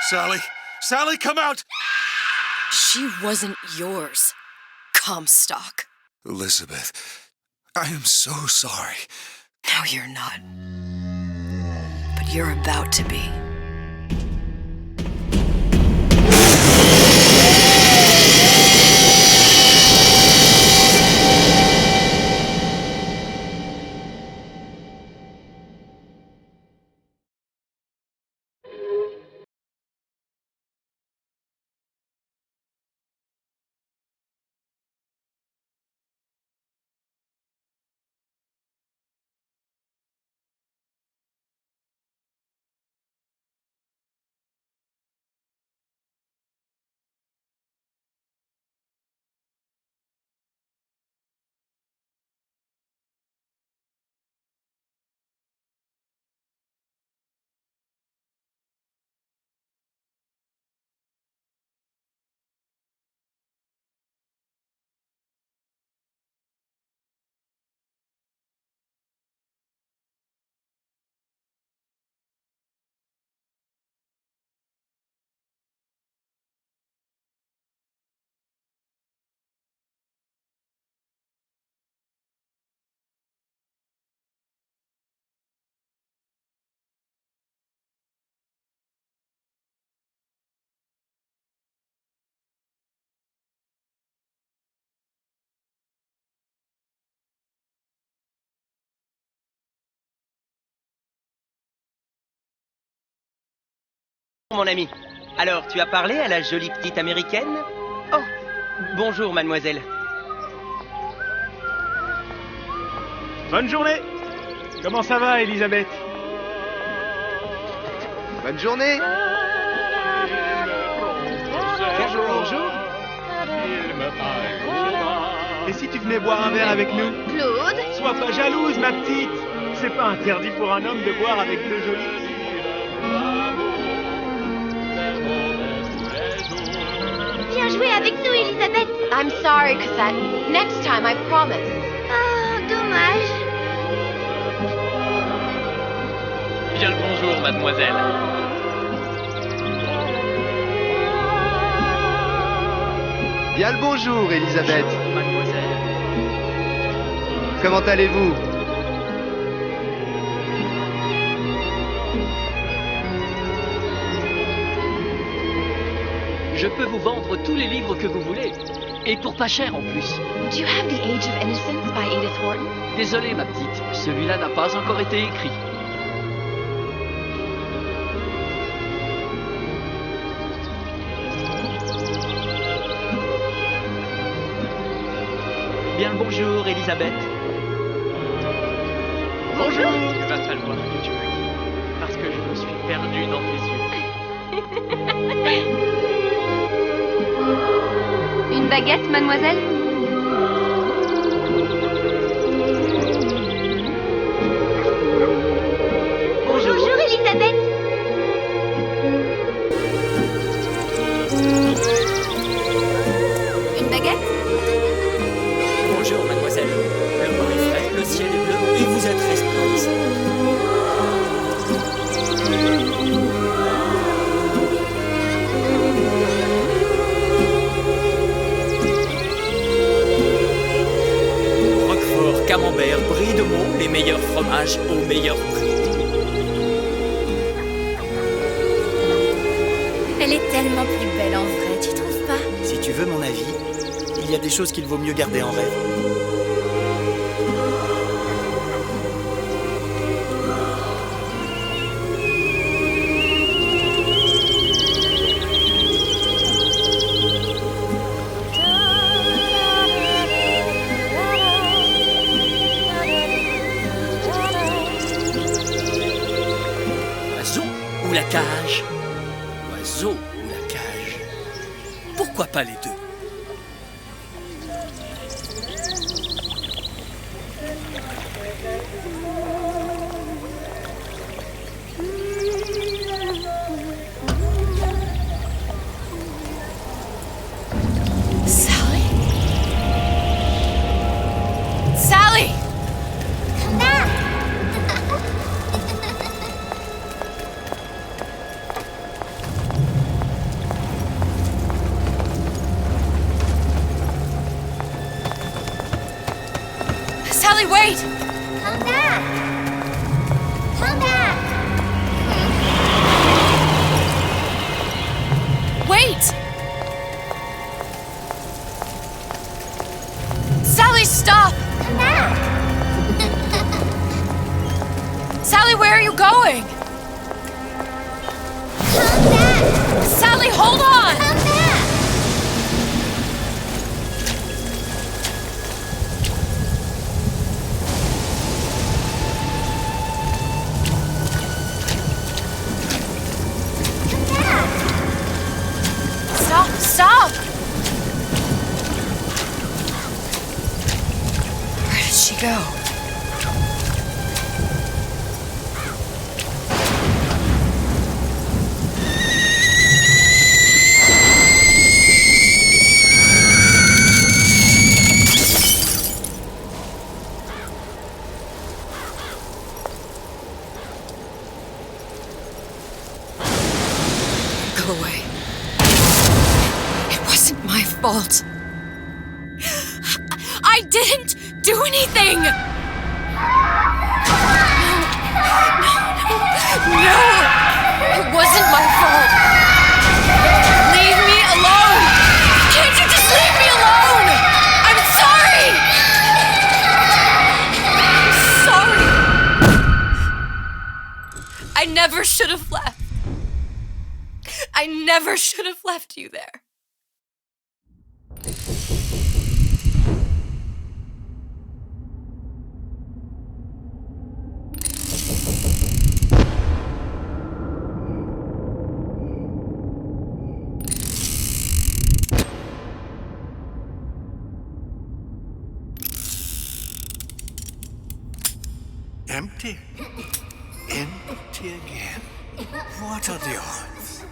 Sally! Sally, come out! She wasn't yours, Comstock. Elizabeth, I am so sorry. No, you're not. But you're about to be. Mon ami, alors tu as parlé à la jolie petite américaine? Oh, bonjour mademoiselle. Bonne journée. Comment ça va, Elisabeth? Bonne journée. Bonjour. Et si tu venais boire un verre avec nous? Claude? Sois pas jalouse, ma petite. C'est pas interdit pour un homme de boire avec deux jolies filles. Viens jouer avec nous, Elisabeth. I'm sorry, Cosette. Next time, I promise. Oh, dommage. Bien le bonjour mademoiselle. Bien le bonjour, Elisabeth. Mademoiselle. Comment allez-vous? Je peux vous vendre tous les livres que vous voulez. Et pour pas cher en plus. Do you have The Age of Innocence by Edith Wharton? Désolé ma petite, celui-là n'a pas encore été écrit. Bien le bonjour Elisabeth. Bonjour. Il va falloir que tu me quittes, parce que je me suis perdu dans tes yeux. Une baguette, mademoiselle? Bonjour, Elisabeth. Une baguette? Bonjour mademoiselle. Le vent est frais, le ciel est bleu et vous êtes resplendissante. Roquefort, camembert, brie de Meaux, les meilleurs fromages au meilleur prix. Elle est tellement plus belle en vrai, tu trouves pas? Si tu veux mon avis, il y a des choses qu'il vaut mieux garder en rêve. Oiseau ou la cage? Oiseau ou la cage? Pourquoi pas les deux? Sally? Sally! Come back. Sally, wait! Come back! Come back! Wait! Sally, stop! Come back! Sally, where are you going? Come back! Sally, hold on! Come back! Stop! Where did she go? Go away. It wasn't my fault. I didn't do anything! No! It wasn't my fault! Leave me alone! Can't you just leave me alone? I'm sorry! I'm sorry! I never should have left. I never should have left you there. Empty? Empty again. What are the odds?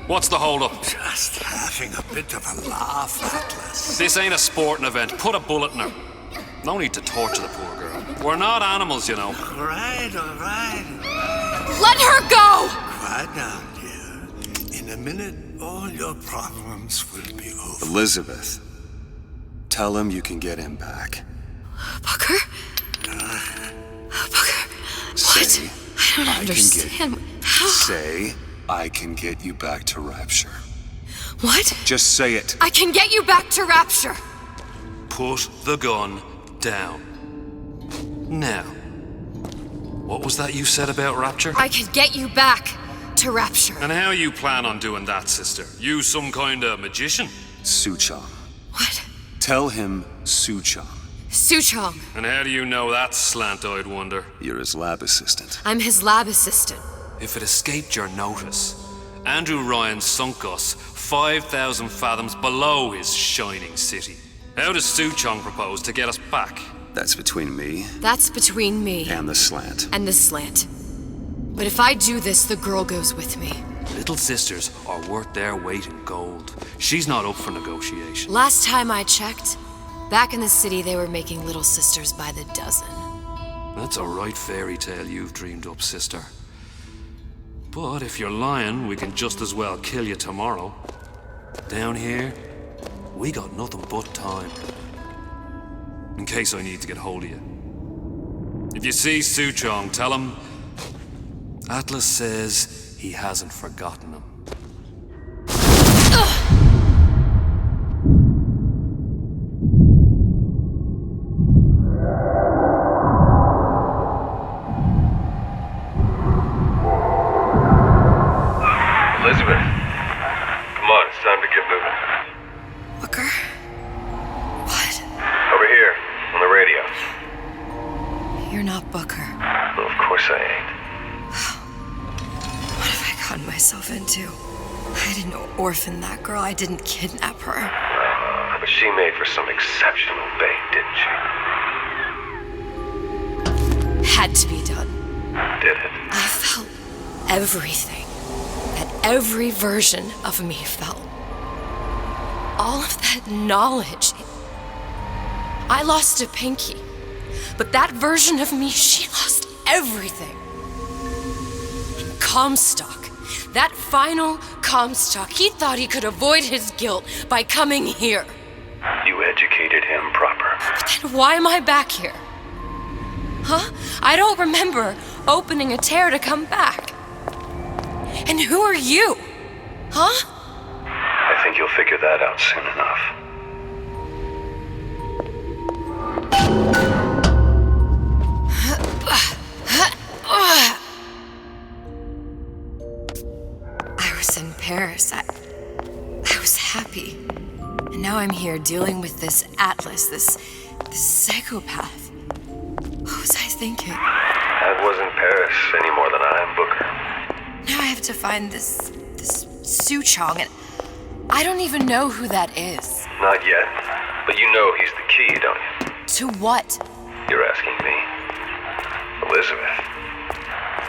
What's the hold-up? Just having a bit of a laugh, Atlas. This ain't a sporting event. Put a bullet in her. No need to torture the poor girl. We're not animals, you know. All right. Let her go! Quiet down, dear. In a minute, all your problems will be over. Elizabeth, tell him you can get him back. Booker? Booker? What? I don't understand. How? Say, I can get you back to Rapture. What? Just say it. I can get you back to Rapture. Put the gun down. Now, what was that you said about Rapture? I can get you back to Rapture. And how you plan on doing that, sister? You some kind of magician? Suchong. What? Tell him Suchong. Suchong. And how do you know that, slant-eyed wonder? You're his lab assistant. I'm his lab assistant. If it escaped your notice, Andrew Ryan sunk us 5,000 fathoms below his shining city. How does Suchong propose to get us back? That's between me. That's between me. And the slant. And the slant. But if I do this, the girl goes with me. Little sisters are worth their weight in gold. She's not up for negotiation. Last time I checked, back in the city they were making little sisters by the dozen. That's a right fairy tale you've dreamed up, sister. But if you're lying, we can just as well kill you tomorrow. Down here, we got nothing but time. In case I need to get hold of you. If you see Suchong, tell him Atlas says he hasn't forgotten him. Elizabeth, come on, it's time to get moving. Booker? What? Over here, on the radio. You're not Booker. Well, of course I ain't. What have I gotten myself into? I didn't orphan that girl. I didn't kidnap her. But she made for some exceptional bait, didn't she? Had to be done. Did it? I felt everything that every version of me felt. All of that knowledge. I lost a pinky, but that version of me, she lost everything. And Comstock, that final Comstock, he thought he could avoid his guilt by coming here. You educated him proper. But then why am I back here? Huh? I don't remember opening a tear to come back. And who are you? Huh? I think you'll figure that out soon enough. I was in Paris. I was happy. And now I'm here dealing with this Atlas, this psychopath. What was I thinking? That wasn't Paris any more than I am Booker. Now I have to find this Su Chong, and I don't even know who that is. Not yet, but you know he's the key, don't you? To what? You're asking me. Elizabeth,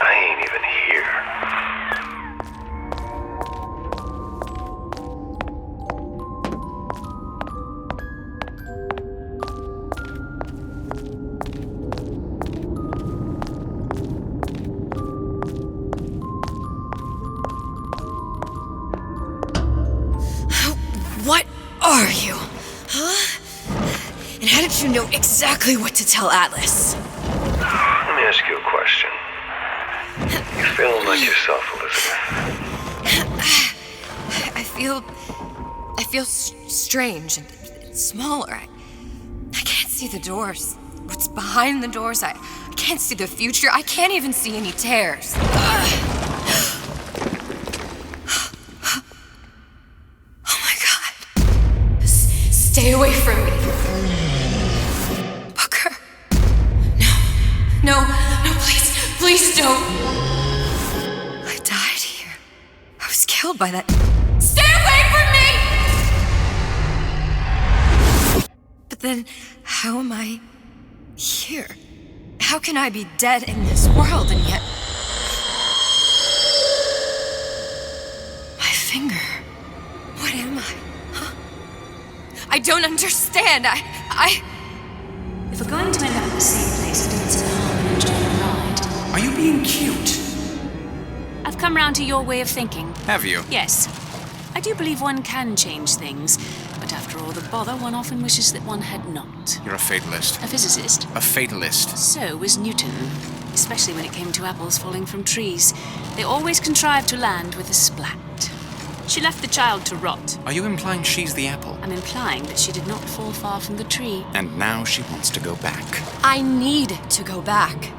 I ain't even here. What are you? Huh? And how did you know exactly what to tell Atlas? Let me ask you a question. You feeling like yourself, Elizabeth? I feel strange and smaller. I can't see the doors. What's behind the doors? I can't see the future. I can't even see any tears. Stay away from me. Booker. No, please don't. I died here. I was killed by that. Stay away from me! But then, how am I here? How can I be dead in this world and yet... My finger. What am I? I don't understand. If we're going to end up in the same place, I think it's in harm and enjoy the ride. Are you being cute? I've come round to your way of thinking. Have you? Yes. I do believe one can change things, but after all the bother, one often wishes that one had not. You're a fatalist. A physicist. A fatalist. So was Newton, especially when it came to apples falling from trees. They always contrived to land with a splat. She left the child to rot. Are you implying she's the apple? I'm implying that she did not fall far from the tree. And now she wants to go back. I need to go back.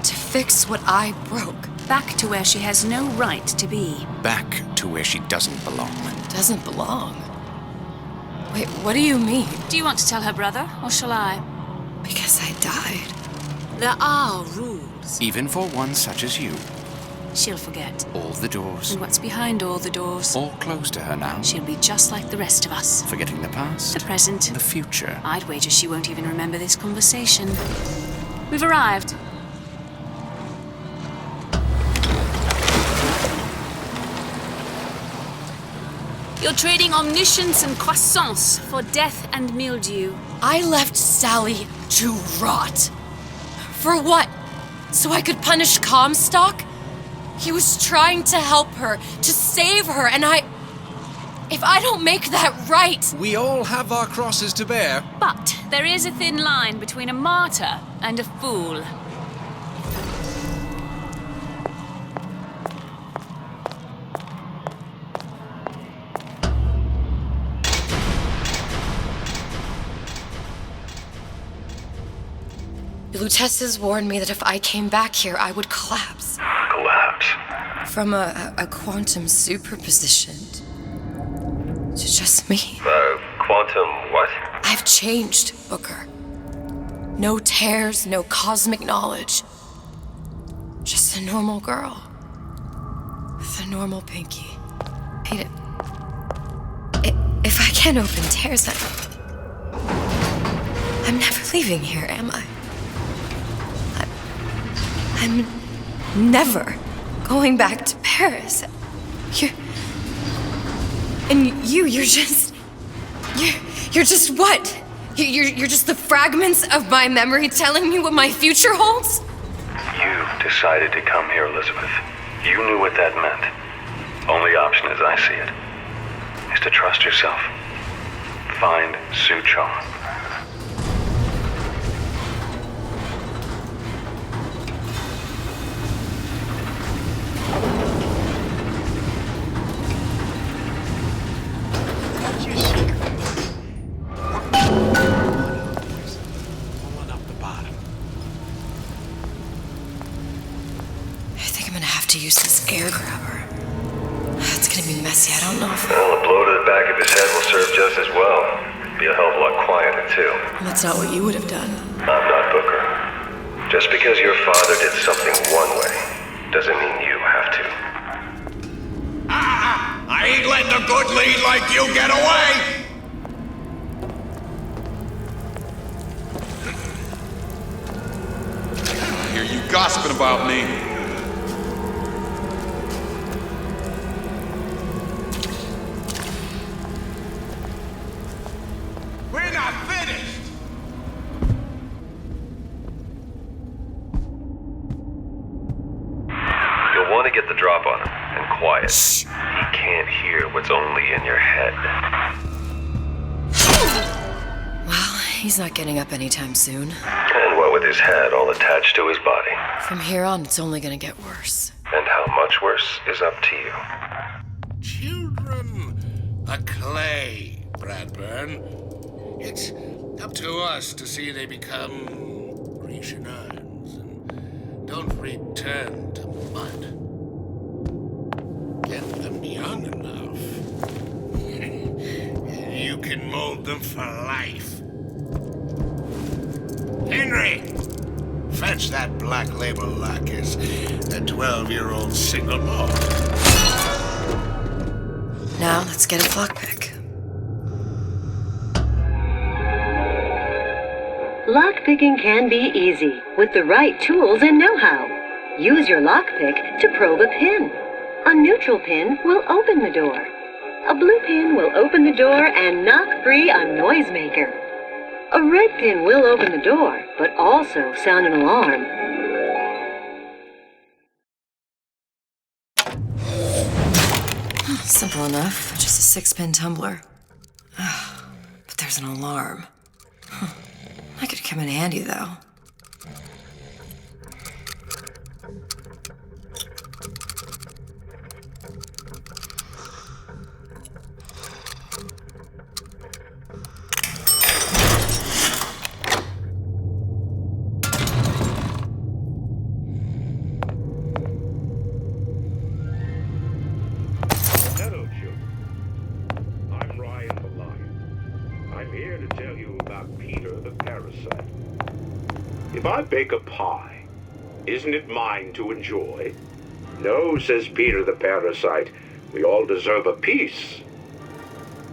To fix what I broke. Back to where she has no right to be. Back to where she doesn't belong. Doesn't belong? Wait, what do you mean? Do you want to tell her brother, or shall I? Because I died. There are rules. Even for one such as you. She'll forget. All the doors. And what's behind all the doors. All closed to her now. She'll be just like the rest of us. Forgetting the past. The present. The future. I'd wager she won't even remember this conversation. We've arrived. You're trading omniscience and croissance for death and mildew. I left Sally to rot. For what? So I could punish Comstock? He was trying to help her, to save her, and if I don't make that right... We all have our crosses to bear. But there is a thin line between a martyr and a fool. Lutesses warned me that if I came back here, I would collapse. Collapse? From a quantum superposition to just me. Quantum what? I've changed, Booker. No tears, no cosmic knowledge. Just a normal girl. With a normal pinky. If I can't open tears, I'm never leaving here, am I? I'm never going back to Paris. You're just what? You're just the fragments of my memory telling me what my future holds? You decided to come here, Elizabeth. You knew what that meant. Only option, as I see it, is to trust yourself. Find Suchong. Use this air grabber. It's gonna be messy. I don't know if... Well, a blow to the back of his head will serve just as well. Be a hell of a lot quieter, too. That's not what you would have done. I'm not Booker. Just because your father did something one way, doesn't mean you have to. I ain't letting a good lead like you get away! I hear you gossiping about me. Get the drop on him, and quiet. Shh. He can't hear what's only in your head. Well, he's not getting up anytime soon. And what with his head all attached to his body. From here on, it's only gonna get worse. And how much worse is up to you. Children are clay, Bradburn. It's up to us to see they become Grecian urns and don't return to mud. Get them young enough. You can mold them for life. Henry! Fetch that black label lacquers. A 12-year-old single malt. Now, let's get a lockpick. Lockpicking can be easy with the right tools and know-how. Use your lockpick to probe a pin. A neutral pin will open the door. A blue pin will open the door and knock free a noisemaker. A red pin will open the door, but also sound an alarm. Simple enough, just a 6-pin tumbler. But there's an alarm. That could come in handy, though. If I bake a pie, isn't it mine to enjoy? No, says Peter the parasite, we all deserve a piece.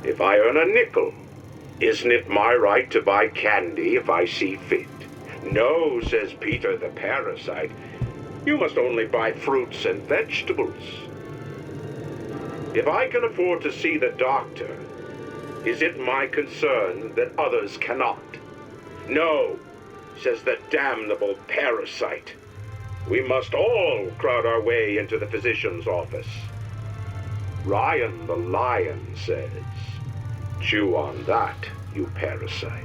If I earn a nickel, isn't it my right to buy candy if I see fit? No, says Peter the parasite, you must only buy fruits and vegetables. If I can afford to see the doctor, is it my concern that others cannot? No, says the damnable parasite. We must all crowd our way into the physician's office. Ryan the lion says, chew on that, you parasite.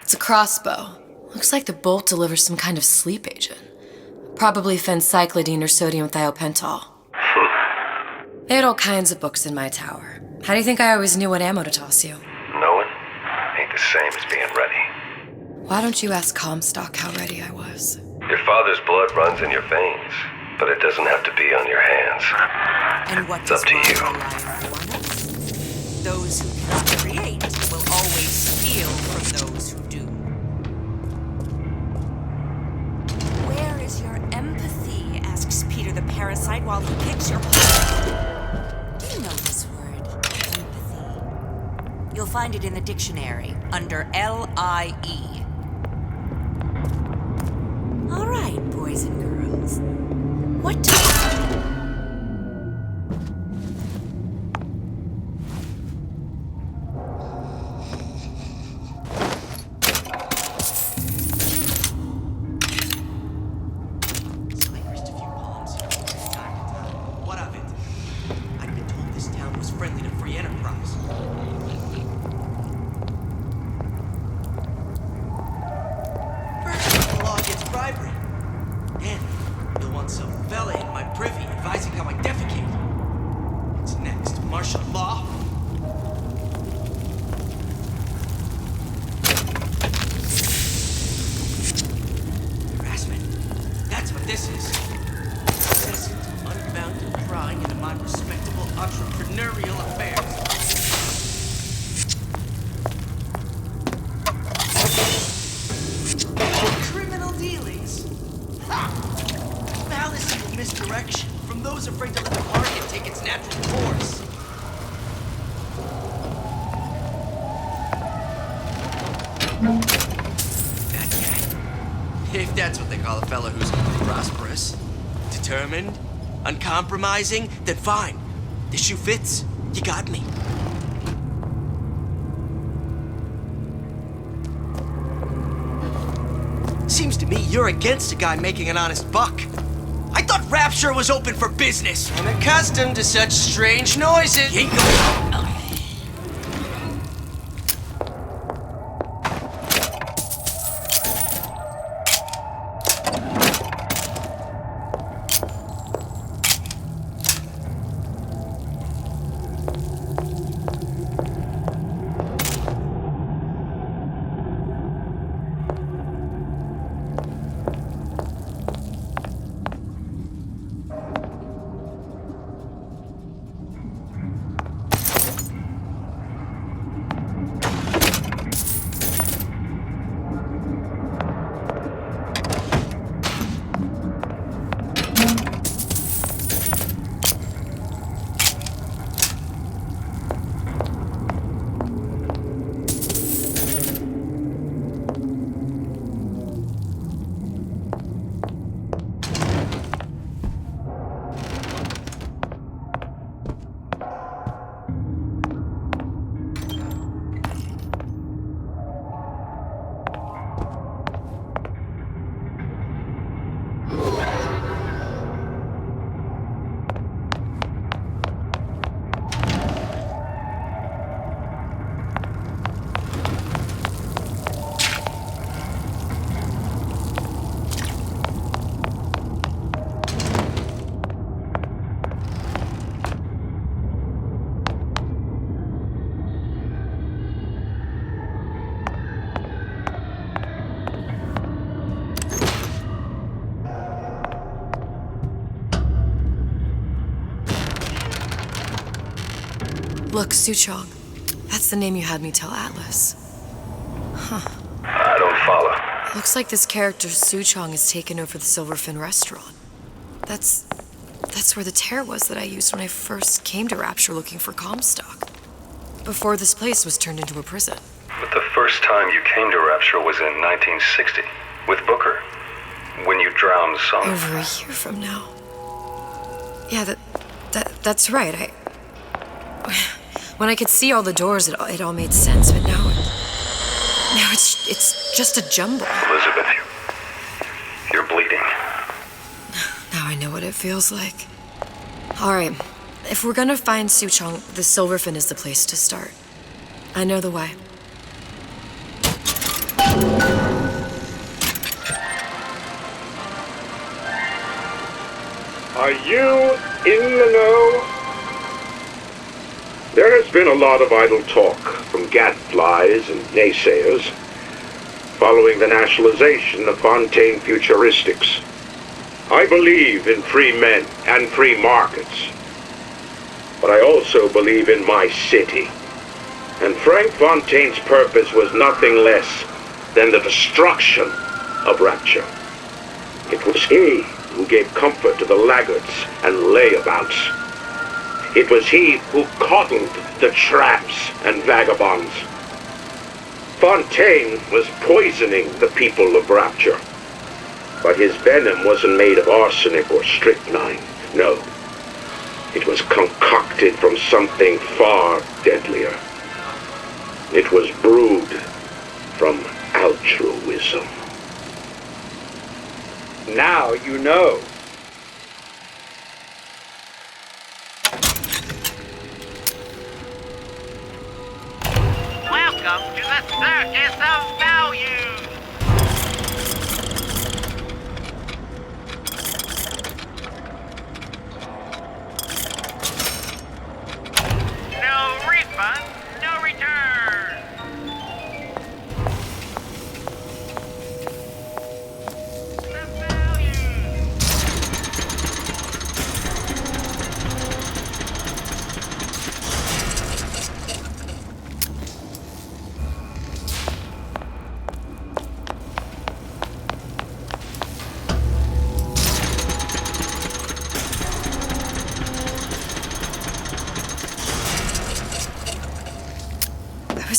It's a crossbow. Looks like the bolt delivers some kind of sleep agent. Probably phencyclidine or sodium thiopental. They had all kinds of books in my tower. How do you think I always knew what ammo to toss you? Knowing ain't the same as being ready. Why don't you ask Comstock how ready I was? Your father's blood runs in your veins, but it doesn't have to be on your hands. And what it's up to you. Those who cannot create will always steal from those who do. Where is your empathy? Asks Peter the parasite while he picks your pocket. Do you know this word, empathy? You'll find it in the dictionary under L-I-E. All right, boys and girls. What do If that's what they call a fella who's prosperous, determined, uncompromising, then fine. The shoe fits. You got me. Seems to me you're against a guy making an honest buck. I thought Rapture was open for business. I'm accustomed to such strange noises. You ain't going. Look, Suchong. That's the name you had me tell Atlas. Huh. I don't follow. Looks like this character Suchong has taken over the Silverfin restaurant. That's where the tear was that I used when I first came to Rapture looking for Comstock. Before this place was turned into a prison. But the first time you came to Rapture was in 1960, with Booker, when you drowned some... Over a year from now. Yeah, that's right. When I could see all the doors, it all made sense, but now it's just a jumble. Elizabeth, you're bleeding. Now I know what it feels like. All right, if we're gonna find Suchong, the Silverfin is the place to start. I know the way. Are you in the know? There has been a lot of idle talk from gadflies and naysayers following the nationalization of Fontaine Futuristics. I believe in free men and free markets, but I also believe in my city. And Frank Fontaine's purpose was nothing less than the destruction of Rapture. It was he who gave comfort to the laggards and layabouts. It was he who coddled the tramps and vagabonds. Fontaine was poisoning the people of Rapture. But his venom wasn't made of arsenic or strychnine. No. It was concocted from something far deadlier. It was brewed from altruism. Now you know. Welcome to the Circus of Value! No refund, no return!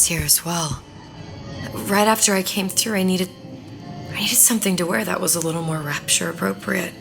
Here as well. Right after I came through, I needed something to wear that was a little more Rapture appropriate.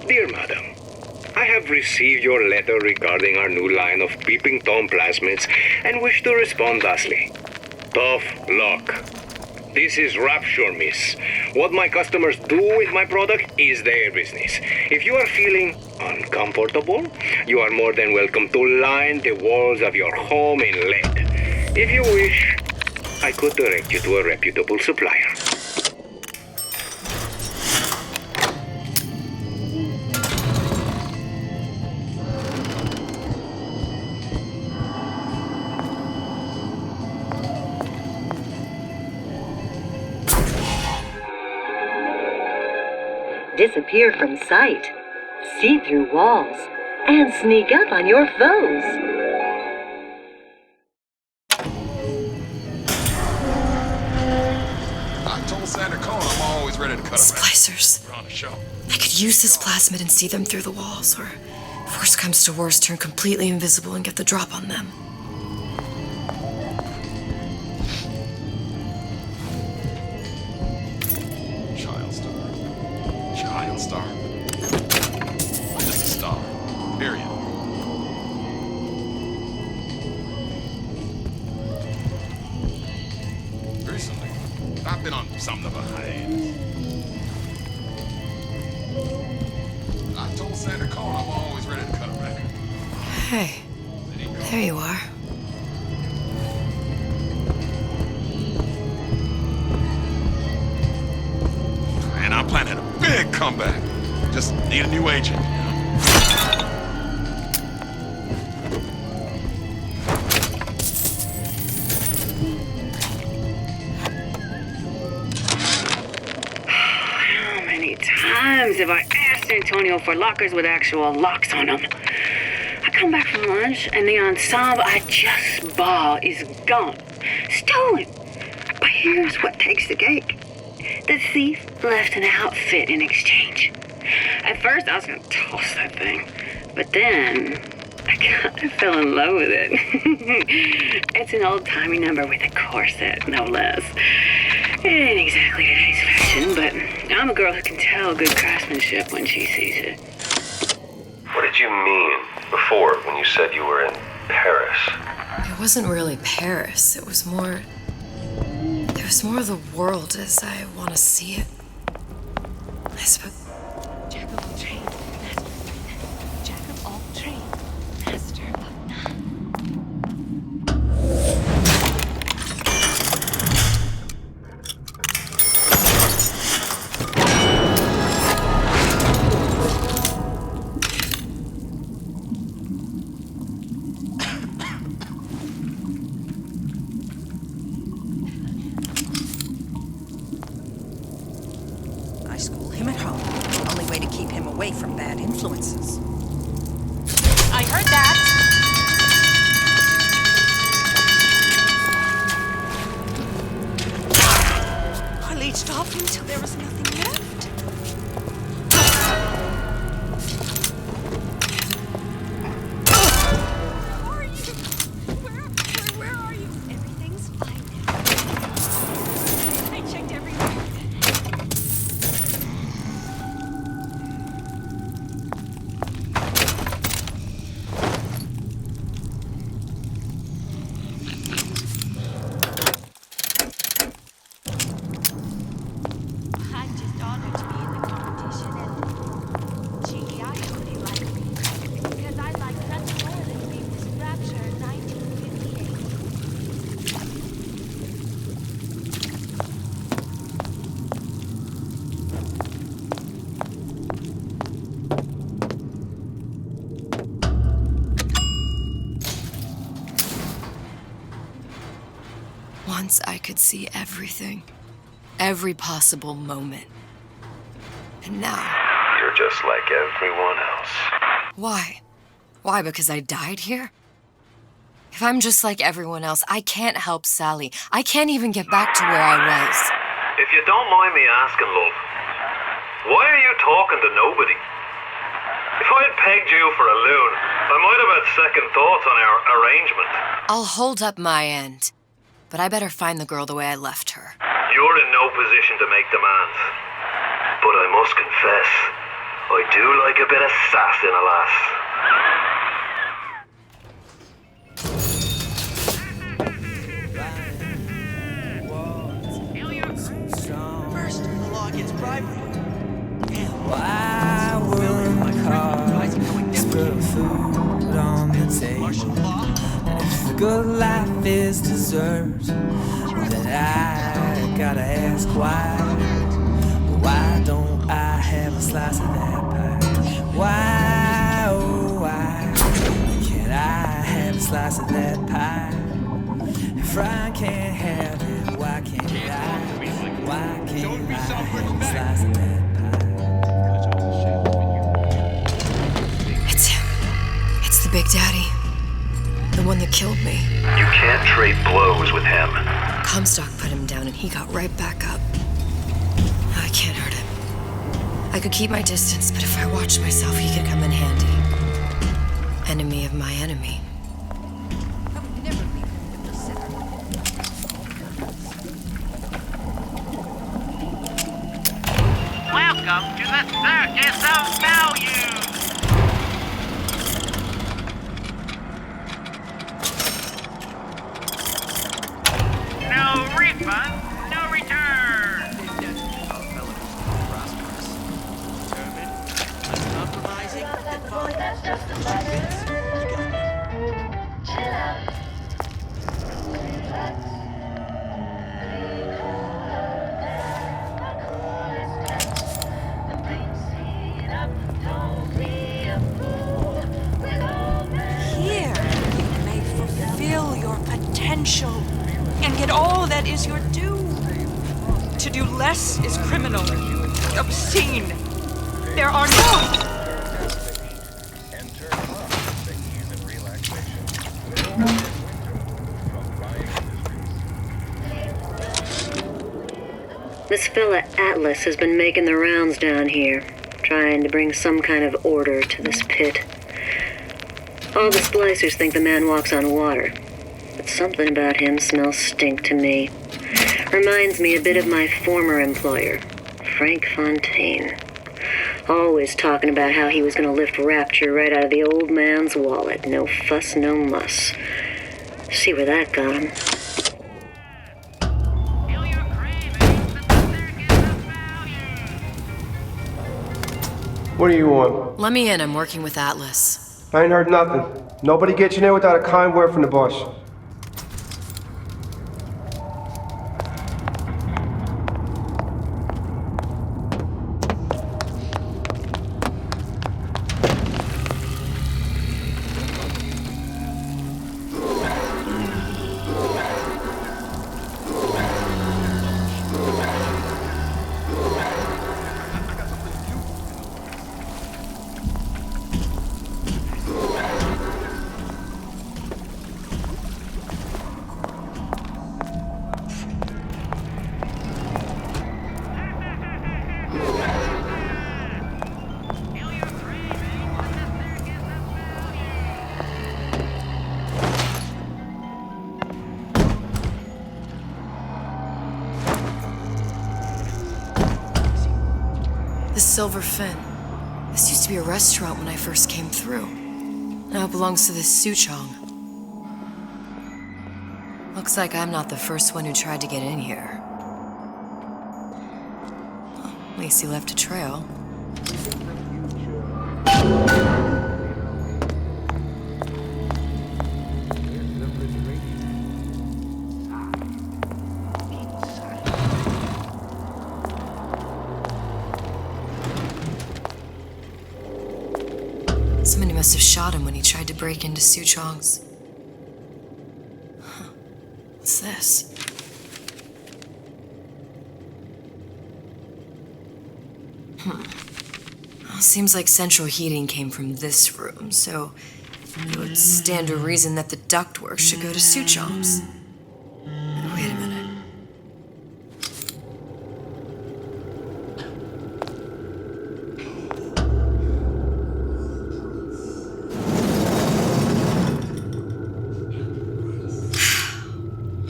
Dear Madam, I have received your letter regarding our new line of peeping Tom plasmids and wish to respond thusly. Tough luck. This is Rapture, miss. What my customers do with my product is their business. If you are feeling uncomfortable, you are more than welcome to line the walls of your home in lead. If you wish, I could direct you to a reputable supplier. Disappear from sight, see through walls, and sneak up on your foes. I told Santa Cone I'm always ready to cut a Splicers. We're on a show. I could use this plasmid and see them through the walls, or if worst comes to worst, turn completely invisible and get the drop on them. Child star. Just a star. Period. Recently, I've been on something of a hiatus. I told Santa Cone I'm always ready to cut a record. Hey, there you are. And I'm planning a big comeback. Just need a new agent, you know? How many times have I asked Antonio for lockers with actual locks on them? I come back from lunch and the ensemble I just bought is gone. Stolen. But here's what takes the cake. The thief left an outfit in exchange. At first, I was going to toss that thing. But then, I kind of fell in love with it. It's an old-timey number with a corset, no less. It ain't exactly today's fashion, but I'm a girl who can tell good craftsmanship when she sees it. What did you mean before when you said you were in Paris? It wasn't really Paris. It was more of the world as I want to see it. I suppose. Jack of all trades. homeschool him at home. Only way to keep him away from bad influences. I heard that. I leached off until there was nothing left. Once I could see everything, every possible moment. And now... You're just like everyone else. Why? Why, because I died here? If I'm just like everyone else, I can't help Sally. I can't even get back to where I was. If you don't mind me asking, love, why are you talking to nobody? If I had pegged you for a loon, I might have had second thoughts on our arrangement. I'll hold up my end, but I better find the girl the way I left her. You're in no position to make demands. But I must confess, I do like a bit of sass in a lass. First, the law against bribery. Why would cars put food on the table? And if the good life is dessert, then I gotta ask why. Why don't I have a slice of that pie? Why, oh why can't I have a slice of that pie? If I can't have it, why can't I? Why can't I have a slice of that pie? It's him. It's the Big Daddy. The one that killed me. You can't trade blows with him. Comstock put him down and he got right back up. I can't hurt him. I could keep my distance, but if I watched myself, he could come in handy. Enemy of my enemy. Welcome to the Circus of Value! No refund, no return! Uncompromising, and fine. Issue fits, you got it. Here, you may fulfill your potential and get all that is your due. To do less is criminal, obscene. There are no... This fella Atlas has been making the rounds down here, trying to bring some kind of order to this pit. All the splicers think the man walks on water, but something about him smells stink to me. Reminds me a bit of my former employer, Frank Fontaine. Always talking about how he was going to lift Rapture right out of the old man's wallet. No fuss, no muss. See where that got him. What do you want? Let me in, I'm working with Atlas. I ain't heard nothing. Nobody gets in there without a kind word from the boss. Silver Fin. This used to be a restaurant when I first came through. Now it belongs to this Suchong. Looks like I'm not the first one who tried to get in here. Well, at least he left a trail. Somebody must have shot him when he tried to break into Suchong's. Huh. What's this? Well, seems like central heating came from this room, so it would stand to reason that the ductwork should go to Suchong's. Wait a minute.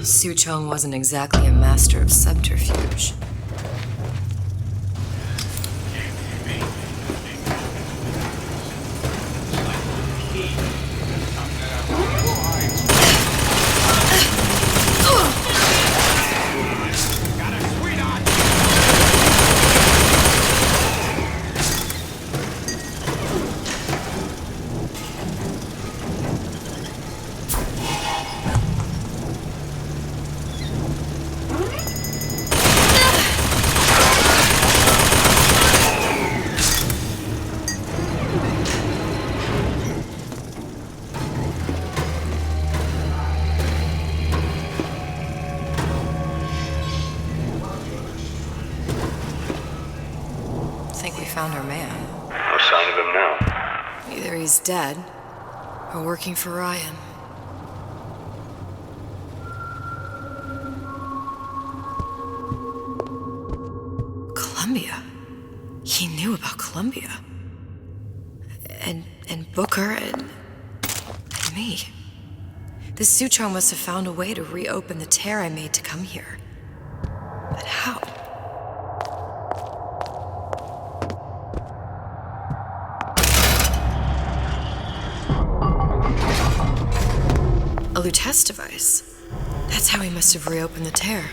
Suchong wasn't exactly a master of subterfuge. Found our man. No sign of him now. Either he's dead, or working for Ryan. Columbia. He knew about Columbia. And Booker and me. This Suchong must have found a way to reopen the tear I made to come here. But how? A Lutece device. That's how he must have reopened the tear.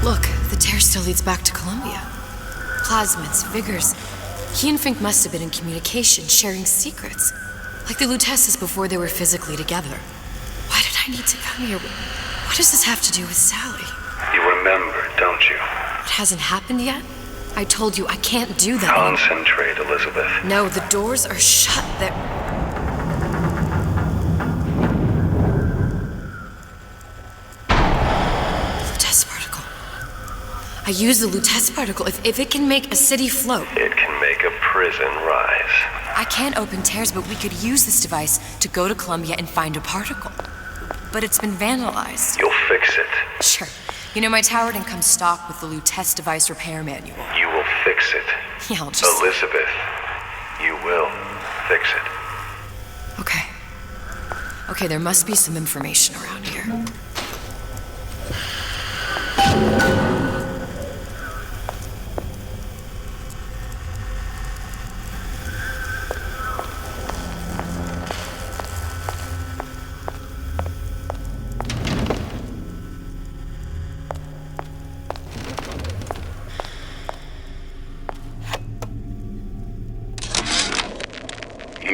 Look, the tear still leads back to Columbia. Plasmids, vigors. He and Fink must have been in communication, sharing secrets. Like the Luteces before they were physically together. Why did I need to come here? What does this have to do with Sally? You remember, don't you? It hasn't happened yet? I told you I can't do that. Concentrate, Elizabeth. No, the doors are shut. They're... Lutece particle. I use the Lutece particle. If it can make a city float... It can make a prison rise. I can't open tears, but we could use this device to go to Columbia and find a particle. But it's been vandalized. You'll fix it. Sure. You know, my tower didn't come stock with the Lutece device repair manual. You will fix it. Yeah, I'll just... Elizabeth, you will fix it. Okay. Okay, there must be some information around here.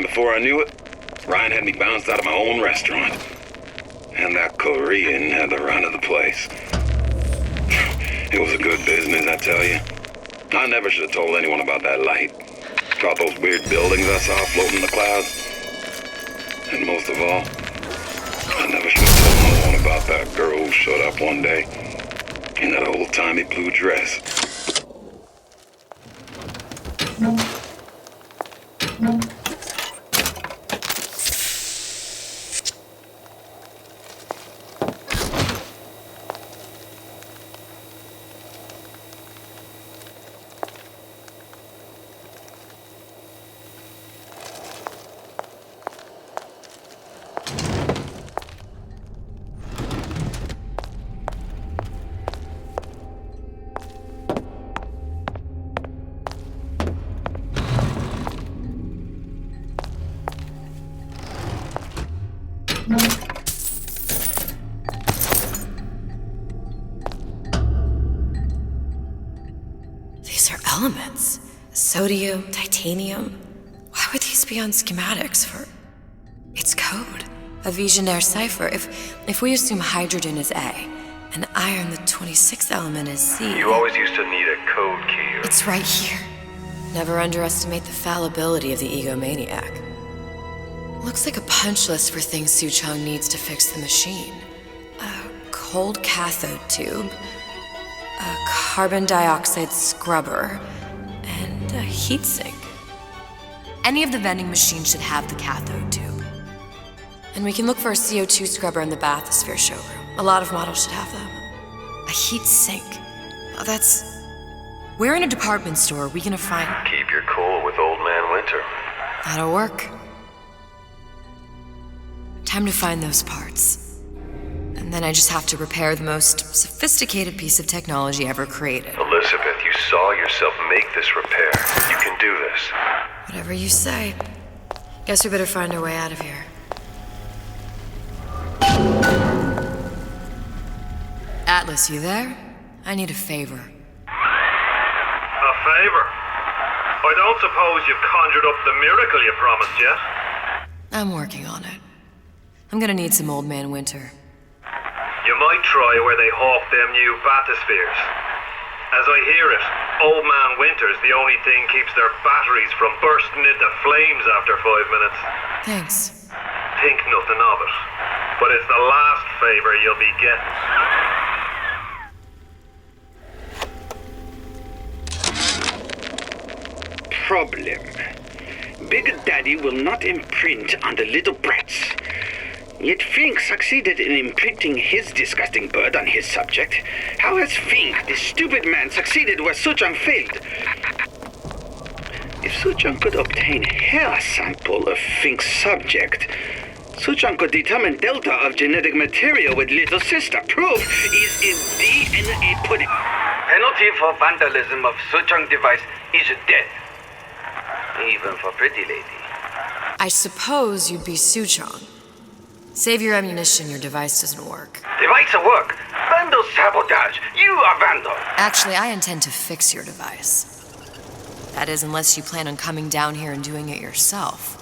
Before I knew it, Ryan had me bounced out of my own restaurant. And that Korean had the run of the place. It was a good business, I tell you. I never should have told anyone about that light. About those weird buildings I saw floating in the clouds. And most of all, I never should have told no one about that girl who showed up one day in that old-timey blue dress. These are elements. Sodium, titanium. Why would these be on schematics for... It's code. A Visionaire cipher. If we assume hydrogen is A, and iron, the 26th element, is C... You always used to need a code key. It's right here. Never underestimate the fallibility of the egomaniac. Looks like a punch list for things Suchong needs to fix the machine. A cold cathode tube, a carbon dioxide scrubber, and a heatsink. Any of the vending machines should have the cathode tube. And we can look for a CO2 scrubber in the bathysphere showroom. A lot of models should have them. A heatsink. Oh, that's... Where in a department store are we gonna find... Keep your cool with Old Man Winter. That'll work. Time to find those parts. And then I just have to repair the most sophisticated piece of technology ever created. Elizabeth, you saw yourself make this repair. You can do this. Whatever you say. Guess we better find our way out of here. Atlas, you there? I need a favor. A favor? I don't suppose you've conjured up the miracle you promised yet? I'm working on it. I'm gonna need some Old Man Winter. You might try where they hawk them new bathyspheres. As I hear it, Old Man Winter's the only thing keeps their batteries from bursting into flames after 5 minutes. Thanks. Think nothing of it. But it's the last favor you'll be getting. Problem. Big Daddy will not imprint on the little brats. Yet Fink succeeded in imprinting his disgusting bird on his subject. How has Fink, this stupid man, succeeded where Suchong failed? If Suchong could obtain hair sample of Fink's subject, Suchong could determine delta of genetic material with little sister. Proof is in DNA pudding. Penalty for vandalism of Suchong device is death. Even for pretty lady. I suppose you'd be Suchong. Save your ammunition, your device doesn't work. Device will work. Vandal sabotage. You are vandal. Actually, I intend to fix your device. That is, unless you plan on coming down here and doing it yourself.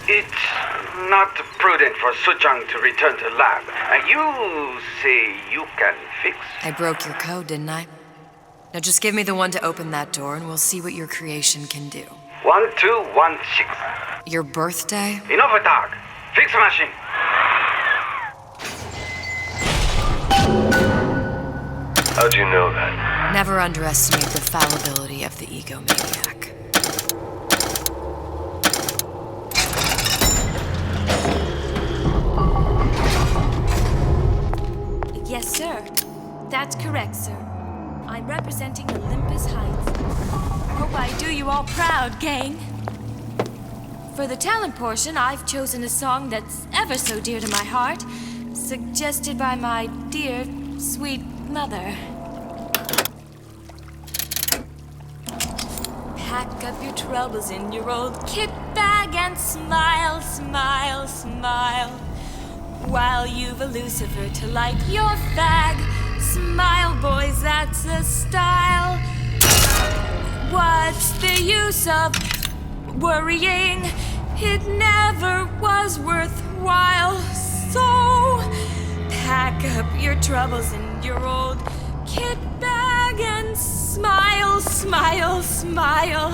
It's not prudent for Suchong to return to lab. You say you can fix? I broke your code, didn't I? Now just give me the one to open that door and we'll see what your creation can do. 1216. Your birthday? Enough talk. Fix the machine. How'd you know that? Never underestimate the fallibility of the egomaniac. Yes, sir. That's correct, sir. I'm representing Olympus Heights. Hope I do you all proud, gang. For the talent portion, I've chosen a song that's ever so dear to my heart, suggested by my dear, sweet mother. Pack up your troubles in your old kit bag and smile, smile, smile. While you've a Lucifer to light your fag. Smile, boys, that's the style. What's the use of worrying? It never was worthwhile. So pack up your troubles in your old kit bag and smile, smile, smile.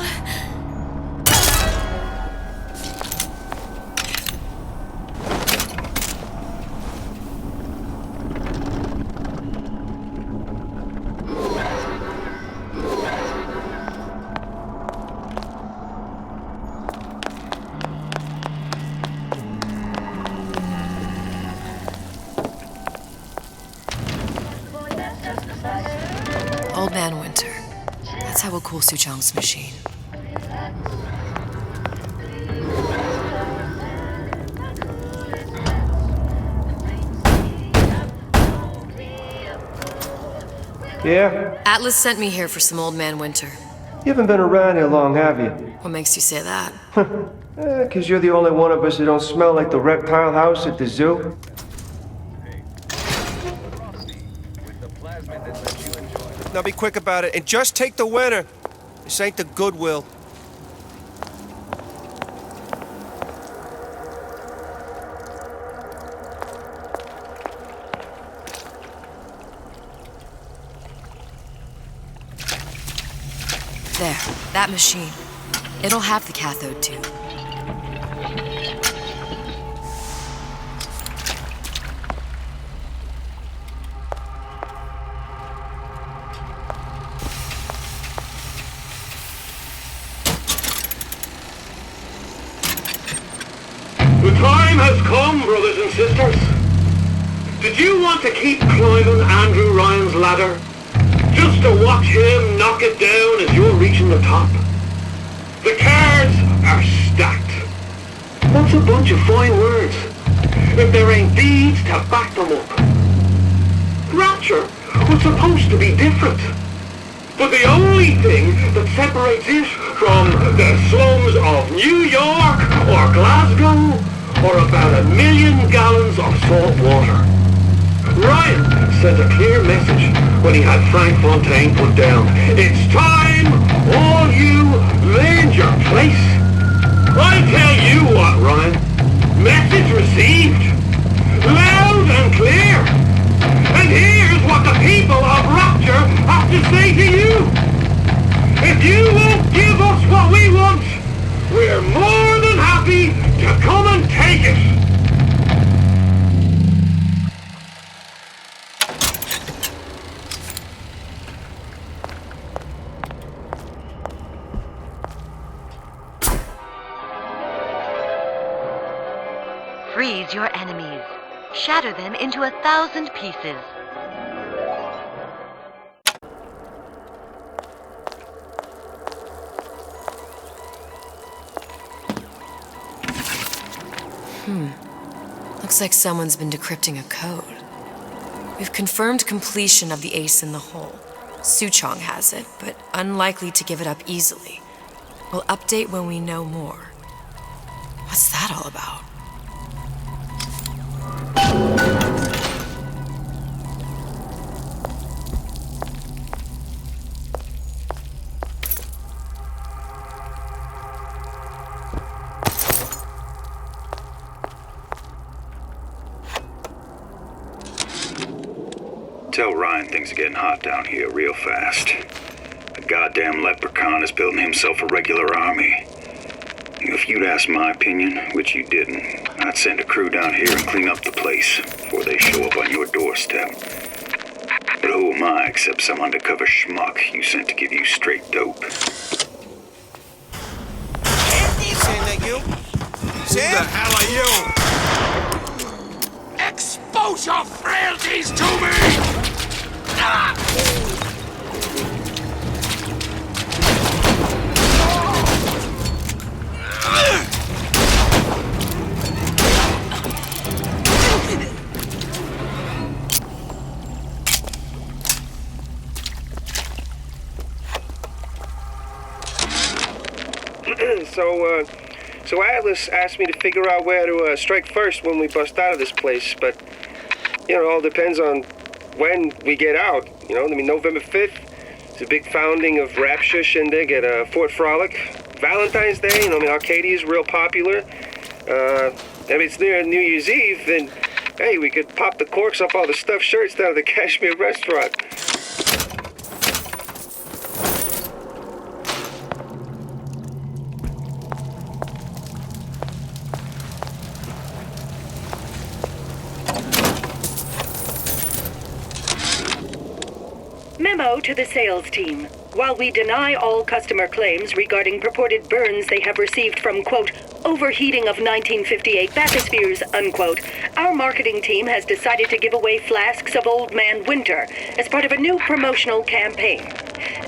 Old Man Winter. That's how we'll cool Suchong's machine. Yeah? Atlas sent me here for some Old Man Winter. You haven't been around here long, have you? What makes you say that? 'Cause you're the only one of us who don't smell like the reptile house at the zoo. Now be quick about it and just take the winner. This ain't the Goodwill. There, that machine. It'll have the cathode tube. The time has come, brothers and sisters. Did you want to keep climbing Andrew Ryan's ladder? Just to watch him knock it down as you're reaching the top? The cards are stacked. That's a bunch of fine words, if there ain't deeds to back them up. Rapture was supposed to be different. But the only thing that separates it from the slums of New York or Glasgow or about 1 million gallons of salt water. Ryan sent a clear message when he had Frank Fontaine put down. It's time all you learned your place. I tell you what, Ryan. Message received. Loud and clear. And here's what the people of Rapture have to say to you. If you won't give us what we want, we're more than happy to come and take it. Freeze your enemies. Shatter them into 1,000 pieces. Looks like someone's been decrypting a code. We've confirmed completion of the ace in the hole. Suchong has it, but unlikely to give it up easily. We'll update when we know more. What's that all about? Tell Ryan things are getting hot down here real fast. The goddamn leprechaun is building himself a regular army. If you'd asked my opinion, which you didn't, I'd send a crew down here and clean up the place before they show up on your doorstep. But who am I except some undercover schmuck you sent to give you straight dope? Sam, that you? Sam? Who the hell are you? Expose your frailties to me! So Atlas asked me to figure out where to strike first when we bust out of this place, but, it all depends on when we get out. November 5th, it's a big founding of Rapture Shindig at Fort Frolic. Valentine's Day, Arcadia's real popular. It's near New Year's Eve, then, hey, we could pop the corks off all the stuffed shirts down at the Kashmir restaurant. Memo to the sales team. While we deny all customer claims regarding purported burns they have received from, quote, overheating of 1958 bathyspheres, unquote, our marketing team has decided to give away flasks of Old Man Winter as part of a new promotional campaign.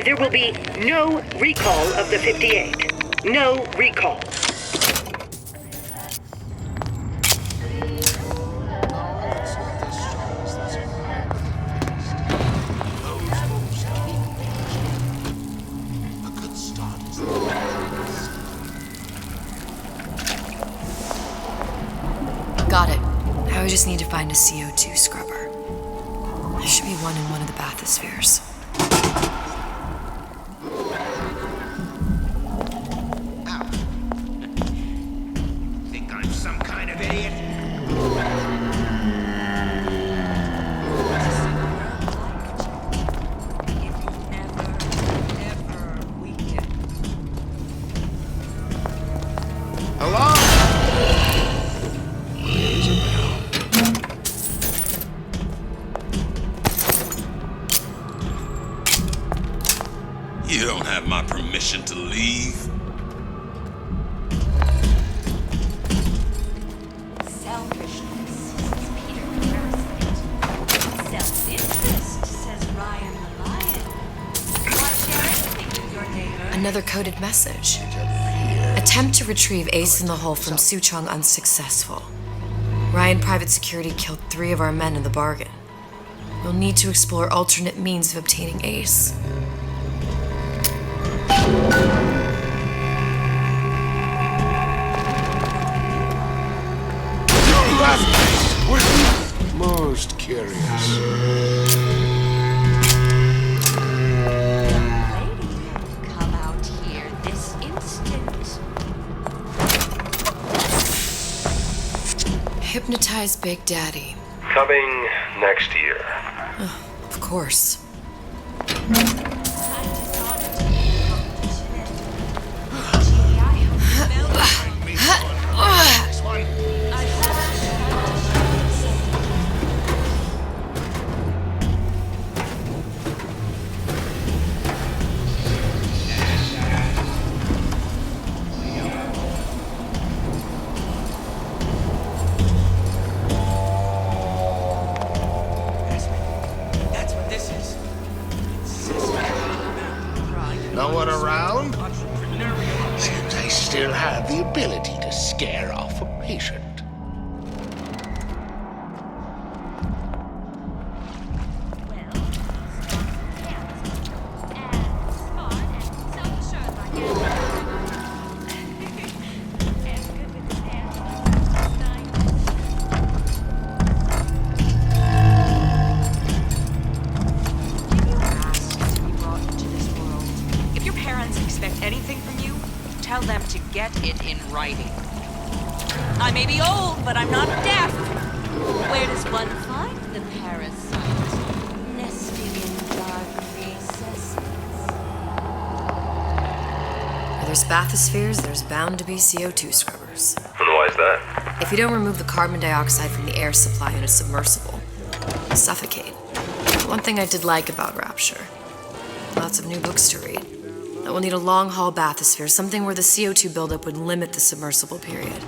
There will be no recall of the 58. No recall. Got it. Now we just need to find a CO2 scrubber. There should be one in one of the bathyspheres. You don't have my permission to leave. Selfishness, Peter Parasite. Self-interest, says Ryan the Lion. Why share anything with your neighbor? Another coded message. Attempt to retrieve Ace in the Hole from Suchong unsuccessful. Ryan Private Security killed 3 of our men in the bargain. We'll need to explore alternate means of obtaining Ace. Most curious. Come out here this instant. Hypnotize Big Daddy. Coming next year. Of course. That's what this is. No one around? Seems I still have the ability to scare off a patient. If your parents expect anything from you, tell them to get it in writing. I may be old, but I'm not deaf. Where does one find the parasite? Nesting in dark recesses. Where there's bathyspheres, there's bound to be CO2 scrubbers. And why is that? If you don't remove the carbon dioxide from the air supply in a submersible, you suffocate. One thing I did like about Rapture, lots of new books to read. That will need a long-haul bathysphere, something where the CO2 buildup would limit the submersible period.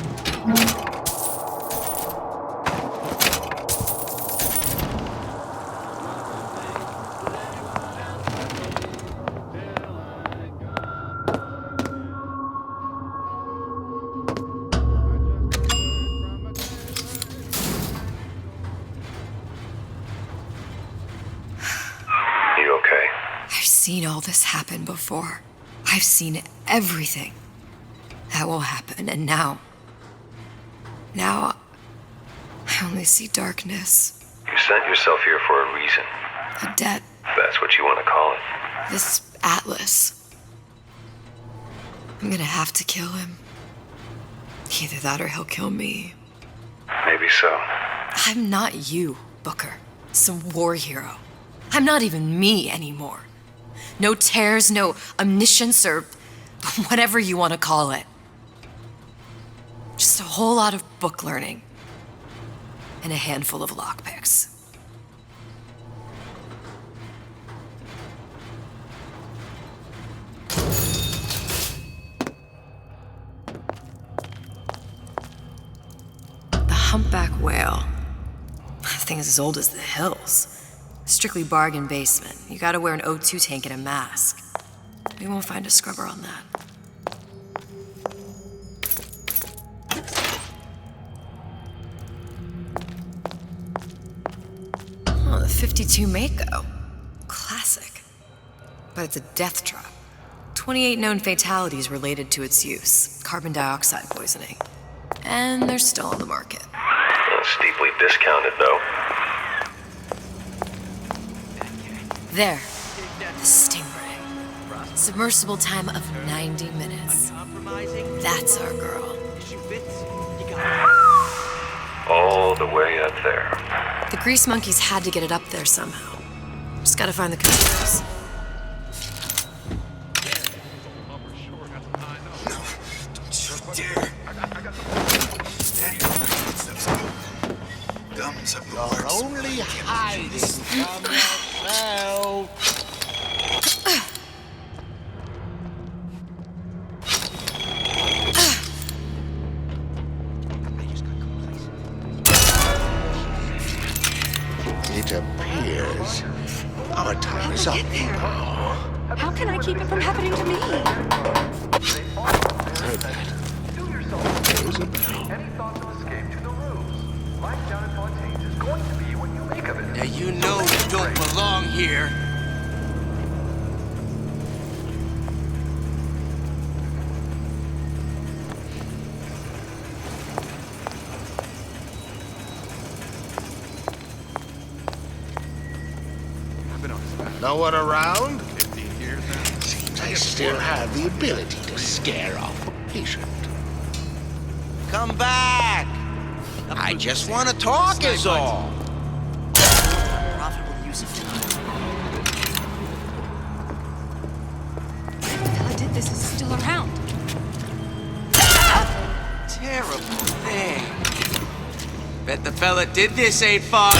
You okay? I've seen all this happen before. I've seen everything that will happen, and now I only see darkness. You sent yourself here for a reason. A debt. If that's what you want to call it. This Atlas. I'm gonna have to kill him. Either that or he'll kill me. Maybe so. I'm not you, Booker. Some war hero. I'm not even me anymore. No tears, no omniscience, or whatever you want to call it. Just a whole lot of book learning. And a handful of lockpicks. The humpback whale. That thing is as old as the hills. Strictly bargain basement. You gotta wear an O2 tank and a mask. We won't find a scrubber on that. Oh, the 52 Mako. Classic. But it's a death trap. 28 known fatalities related to its use. Carbon dioxide poisoning. And they're still on the market. Steeply discounted, though. There. The Stingray. Submersible time of 90 minutes. That's our girl. All the way up there. The grease monkeys had to get it up there somehow. Just gotta find the controls. You're only hiding from yourself. How can I keep it from happening to me? Heard that. There is a bell. Any thoughts of escape to the roofs? Life down in Fontaines is going to be what you make of it. Now you know you don't belong here. No one around? 15 years now. Seems I still have the ability to scare off a patient. Come back! I just want to talk is all. Profitable use of time. The fella did this is still around. Terrible thing. Bet the fella did this ain't fun.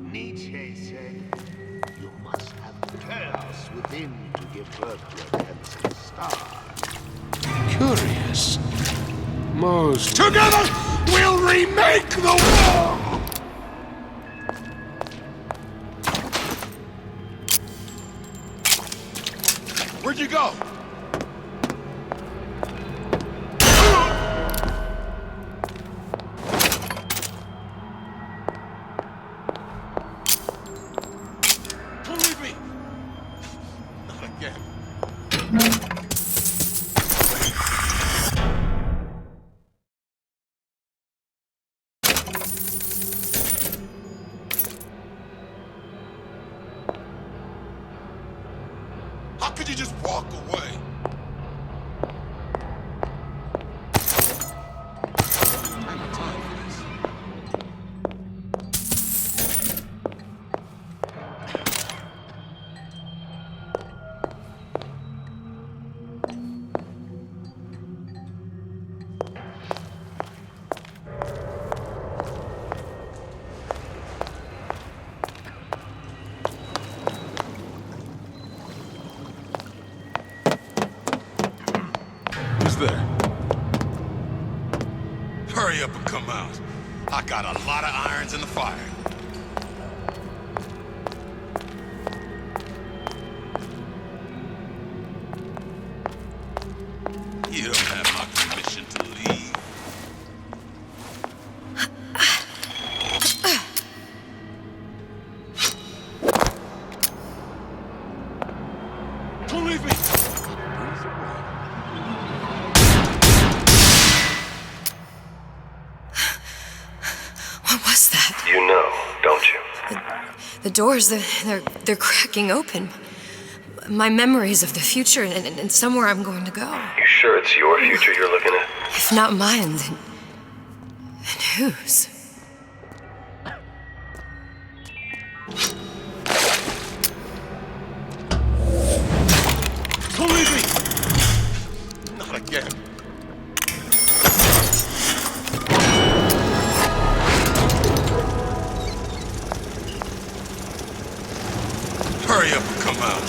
Nietzsche said, you must have chaos within to give birth to a dancing star. Curious. Most together we'll remake the world! Where'd you go? Don't leave me! Not again. How could you just walk away? I have time for this. Who's there? Hurry up and come out. I got a lot of irons in the fire. You don't have my permission to leave. Don't leave me! What was that? You know, don't you? The doors, they're cracking open. My memories of the future and somewhere I'm going to go. You sure it's your future you're looking at? If not mine, then whose? Don't leave me! Not again. Hurry up and come out.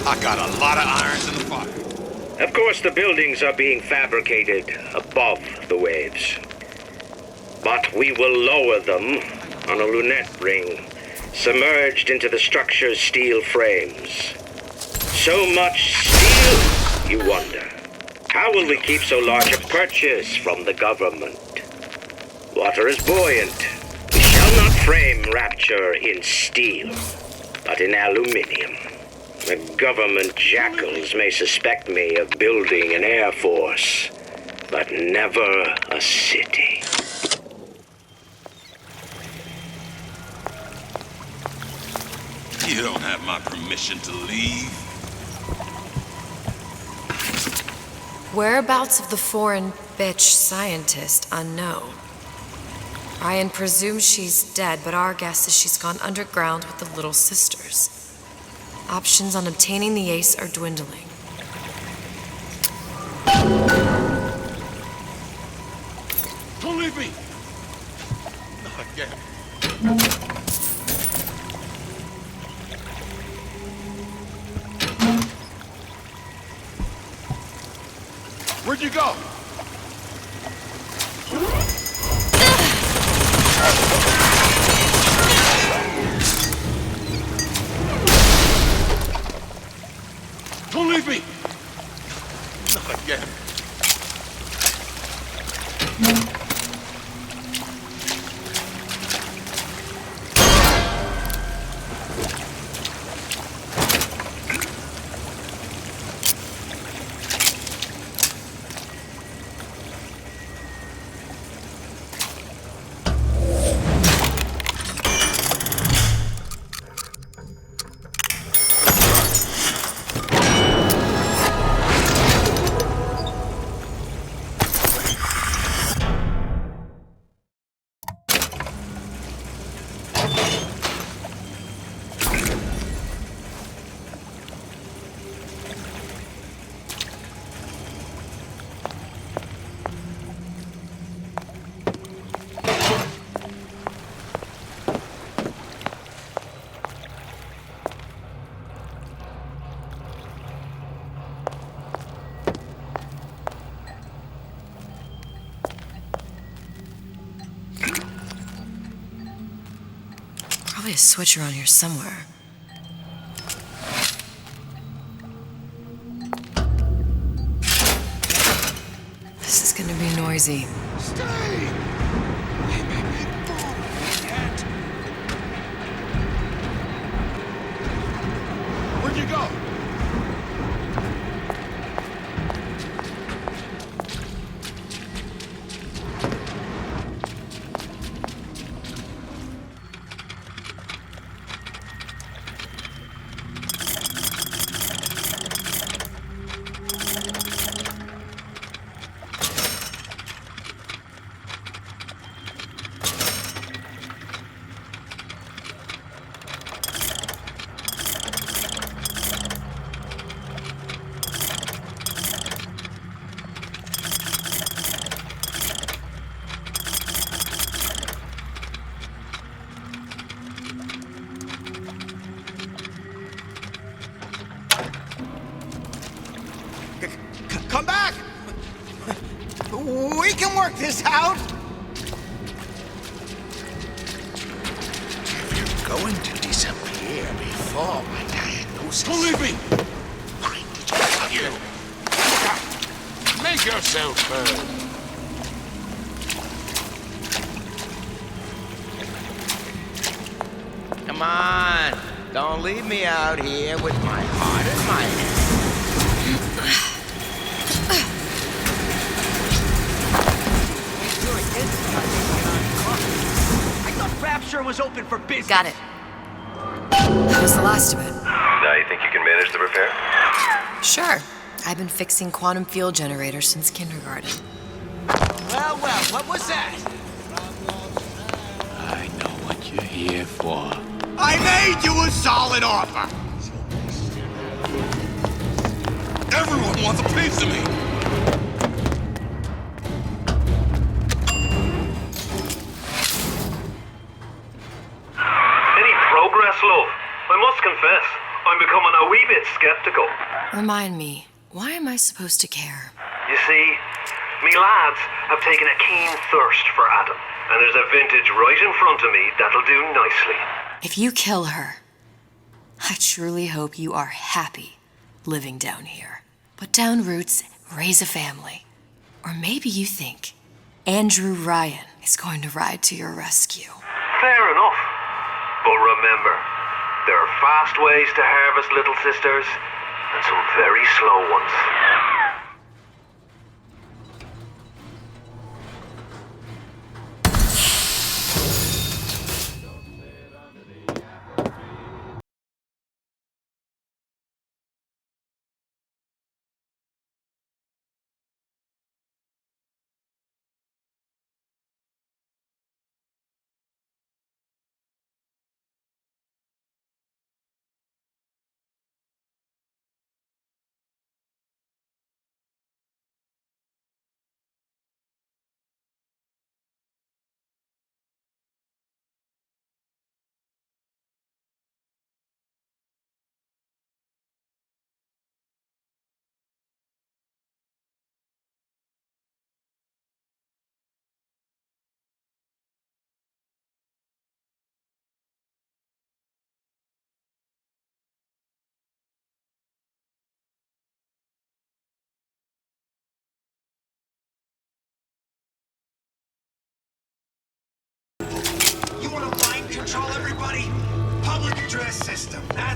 I got a lot of irons in the fire. Of course, the buildings are being fabricated above the waves. But we will lower them on a lunette ring, submerged into the structure's steel frames. So much steel, you wonder. How will we keep so large a purchase from the government? Water is buoyant. We shall not frame rapture in steel, but in aluminium. The government jackals may suspect me of building an air force, but never a city. You don't have my permission to leave. Whereabouts of the foreign bitch scientist unknown. Ryan presumes she's dead, but our guess is she's gone underground with the Little Sisters. Options on obtaining the ace are dwindling. Don't leave me! Not again. Where'd you go? Don't leave me! Not again. Probably a switch around here somewhere. This is gonna be noisy. Stay! Where'd you go? Come back! We can work this out! If you're going to disappear before my diagnosis... Don't leave me! You! Make yourself heard. Come on! Don't leave me out here with my heart in my hand. I thought Rapture was open for business. Got it. That was the last of it. Now you think you can manage the repair? Sure. I've been fixing quantum field generators since kindergarten. Well, what was that? I know what you're here for. I made you a solid offer. Everyone wants a piece of me! Any progress, love? I must confess, I'm becoming a wee bit skeptical. Remind me, why am I supposed to care? You see, me lads have taken a keen thirst for Adam, and there's a vintage right in front of me that'll do nicely. If you kill her, I truly hope you are happy living down here. Put down roots, raise a family. Or maybe you think Andrew Ryan is going to ride to your rescue. Fair enough. But remember, there are fast ways to harvest little sisters, and some very slow ones.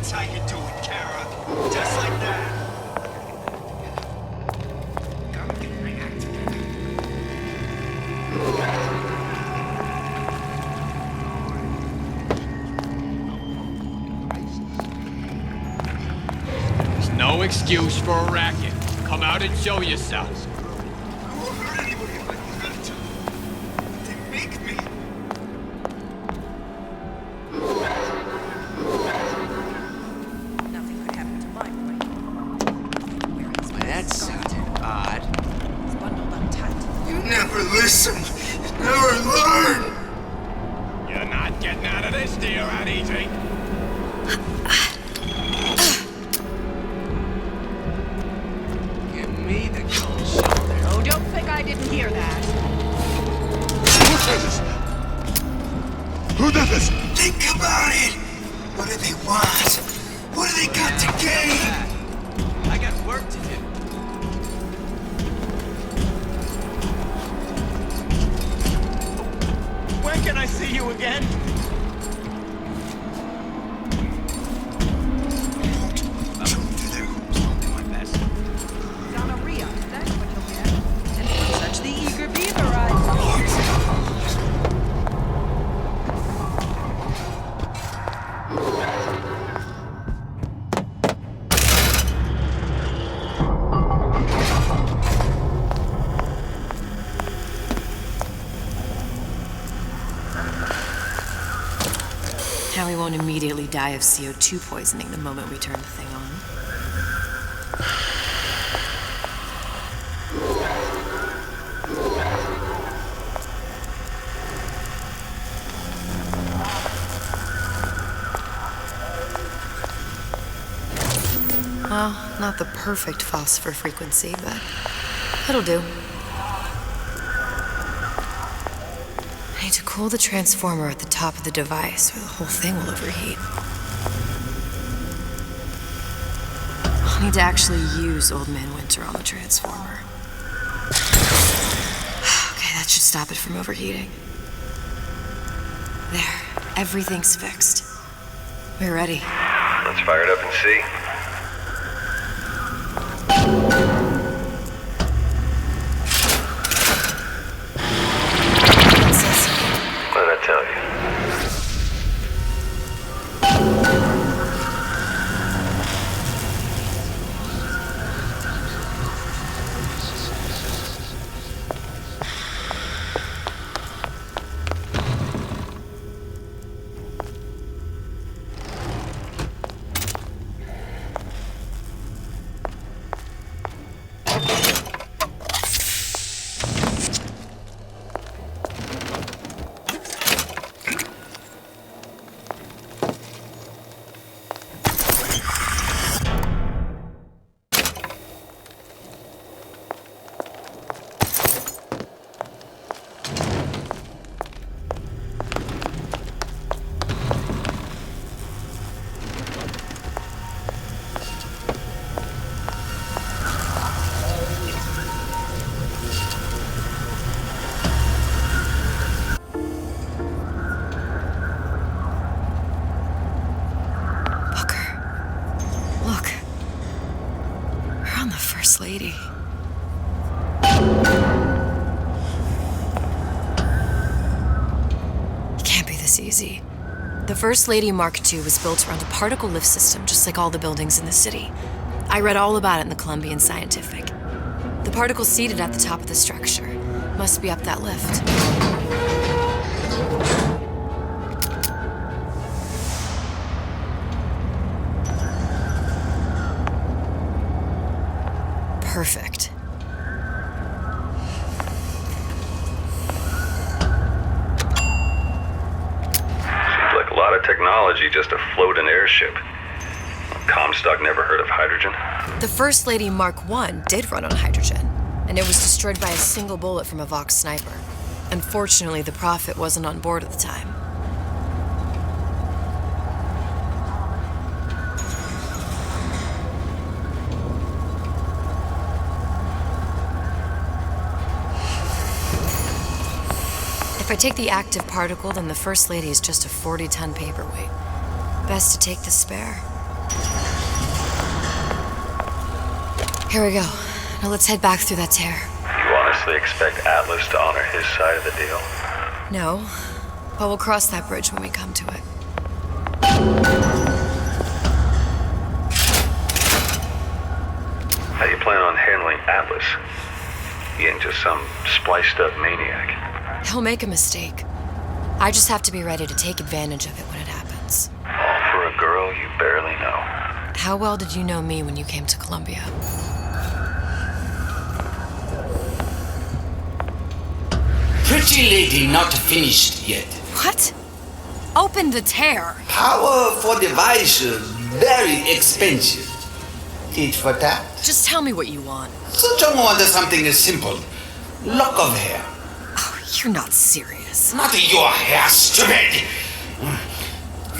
That's how you do it, Kara. Just like that. There's no excuse for a racket. Come out and show yourselves. That sounded odd. He's bundled up tight. You never listen. Never learn. You're not getting out of this deal that easy. Give me the cold shoulder. Oh, don't think I didn't hear that. Who does this? Who does this? Think about it. What do they want? What do they got to gain? I got work to do. When can I see you again? Gonorrhea, that's what you'll get. And for such the eager beaver, I Now we won't immediately die of CO2 poisoning the moment we turn the thing on. Well, not the perfect phosphor frequency, but it'll do. I need to cool the transformer at the top of the device, or the whole thing will overheat. I'll need to actually use Old Man Winter on the transformer. Okay, that should stop it from overheating. There, everything's fixed. We're ready. Let's fire it up and see. What did I tell you? First Lady. It can't be this easy. The First Lady Mark II was built around a particle lift system, just like all the buildings in the city. I read all about it in the Columbian Scientific. The particles seated at the top of the structure must be up that lift. Perfect. Seems like a lot of technology just to float an airship. Comstock never heard of hydrogen. The First Lady Mark I did run on hydrogen, and it was destroyed by a single bullet from a Vox sniper. Unfortunately, the Prophet wasn't on board at the time. If I take the active particle, then the First Lady is just a 40-ton paperweight. Best to take the spare. Here we go. Now let's head back through that tear. You honestly expect Atlas to honor his side of the deal? No, but we'll cross that bridge when we come to it. How do you plan on handling Atlas? He ain't just some spliced-up maniac. He'll make a mistake. I just have to be ready to take advantage of it when it happens. All for a girl you barely know. How well did you know me when you came to Columbia? Pretty lady not finished yet. What? Open the tear. Power for device, very expensive. Tit for tat. Just tell me what you want. Such a wonder something is simple. Lock of hair. Oh, you're not serious. Not your hair, stupid.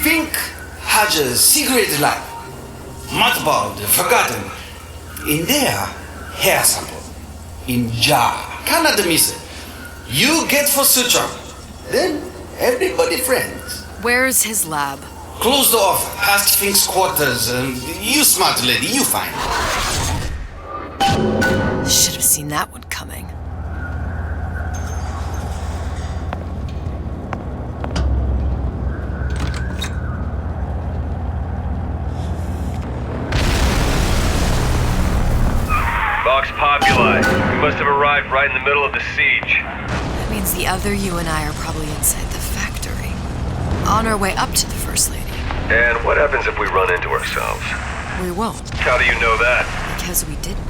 Fink has a secret life. Mothballed, forgotten. In there, hair sample. In jar. Cannot miss it. You get for Suchong. Then everybody friends. Where's his lab? Closed off, past Fink's quarters. You smart lady, you find. Should have seen that one coming. Vox Populi. We must have arrived right in the middle of the siege. That means the other you and I are probably inside the factory. On our way up to the First Lady. And what happens if we run into ourselves? We won't. How do you know that? Because we didn't.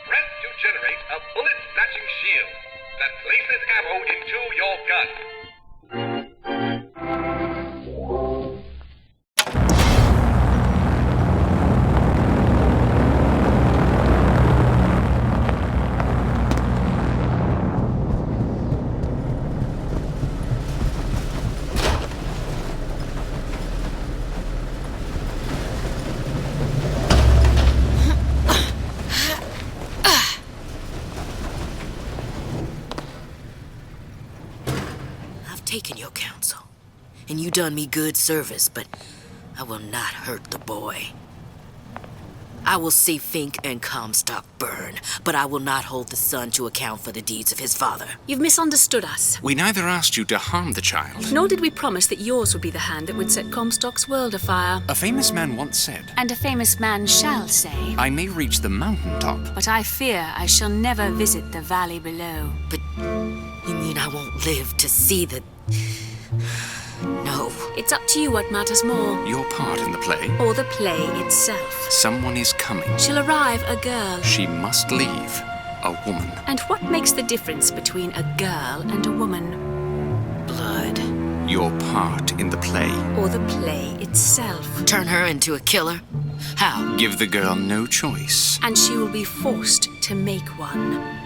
Press to generate a bullet-snatching shield that places ammo into your gun. Taken your counsel, and you done me good service, but I will not hurt the boy. I will see Fink and Comstock burn, but I will not hold the son to account for the deeds of his father. You've misunderstood us. We neither asked you to harm the child. Nor did we promise that yours would be the hand that would set Comstock's world afire. A famous man once said, And a famous man shall say, I may reach the mountaintop, but I fear I shall never visit the valley below. But you mean I won't live to see the... No. It's up to you what matters more. Your part in the play. Or the play itself. Someone is coming. She'll arrive a girl. She must leave a woman. And what makes the difference between a girl and a woman? Blood. Your part in the play. Or the play itself. Turn her into a killer? How? Give the girl no choice. And she will be forced to make one.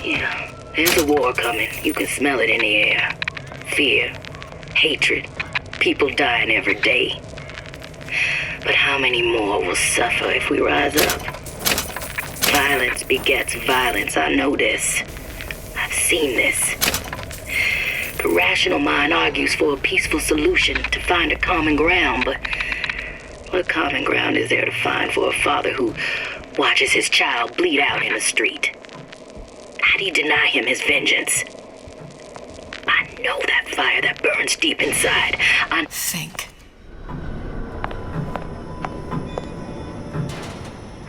Yeah, there's a war coming. You can smell it in the air. Fear, hatred, people dying every day. But how many more will suffer if we rise up? Violence begets violence, I know this. I've seen this. The rational mind argues for a peaceful solution to find a common ground, but what common ground is there to find for a father who watches his child bleed out in the street? How do you deny him his vengeance? I know that fire that burns deep inside. I think.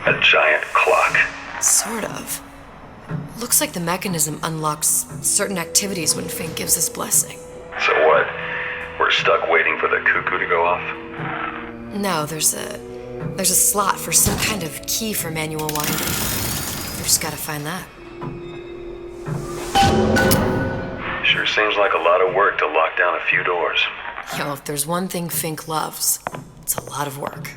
A giant clock. Sort of. Looks like the mechanism unlocks certain activities when Fink gives his blessing. So what? We're stuck waiting for the cuckoo to go off? No, there's a slot for some kind of key for manual winding. We just gotta find that. Sure seems like a lot of work to lock down a few doors. Yo, if there's one thing Fink loves, it's a lot of work.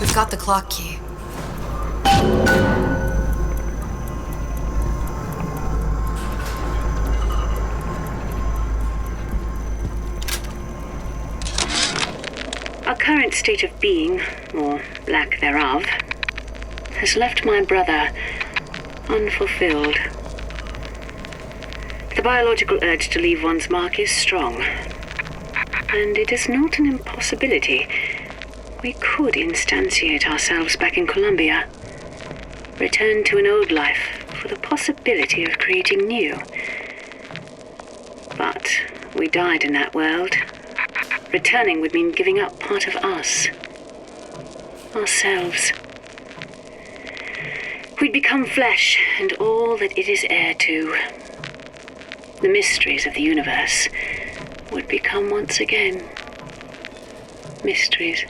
We've got the clock key. Our current state of being, or lack thereof, has left my brother unfulfilled. The biological urge to leave one's mark is strong, and it is not an impossibility. We could instantiate ourselves back in Columbia, return to an old life for the possibility of creating new. But we died in that world. Returning would mean giving up part of us, ourselves. We'd become flesh and all that it is heir to. The mysteries of the universe would become once again mysteries.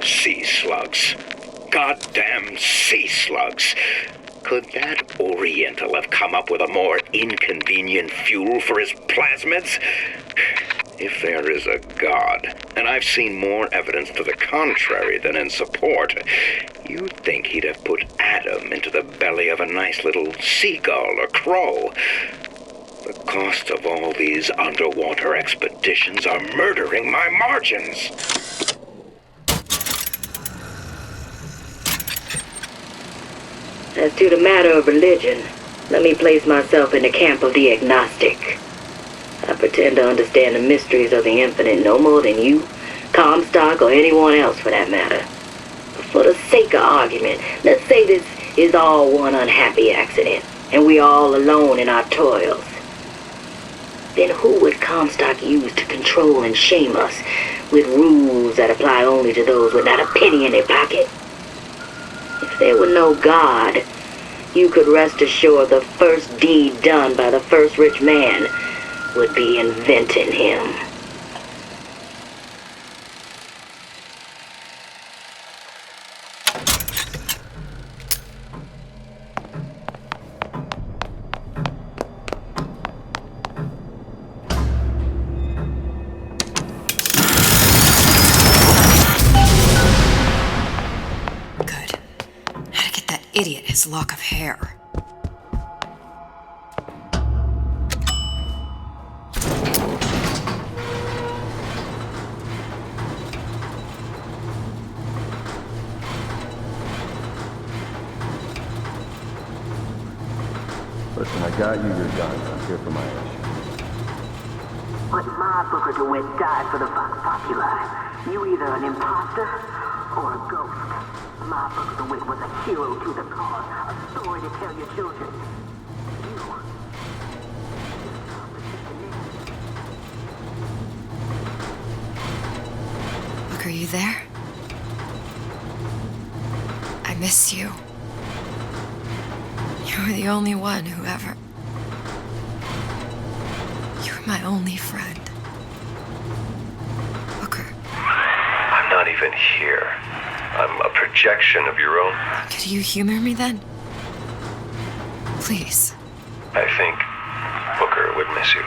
Sea slugs. Goddamn sea slugs. Could that Oriental have come up with a more inconvenient fuel for his plasmids? If there is a God, and I've seen more evidence to the contrary than in support, you'd think he'd have put Adam into the belly of a nice little seagull or crow. The cost of all these underwater expeditions are murdering my margins. As to the matter of religion, let me place myself in the camp of the agnostic. I pretend to understand the mysteries of the infinite no more than you, Comstock, or anyone else for that matter. But for the sake of argument, let's say this is all one unhappy accident, and we are all alone in our toils. Then who would Comstock use to control and shame us with rules that apply only to those with not a penny in their pocket? If there were no God, you could rest assured the first deed done by the first rich man would be inventing him. idiot his lock of hair. Listen, I got you your guns. I'm here for my issue. But my Booker DeWitt died for the Vox Populi. You either an imposter or a ghost. My Booker DeWitt was a hero to the cause, a story to tell your children. Booker, you there? I miss you. You were the only one who ever... You were my only friend. Booker. I'm not even here. I'm a projection of your own. Could you humor me then? Please. I think Booker would miss you.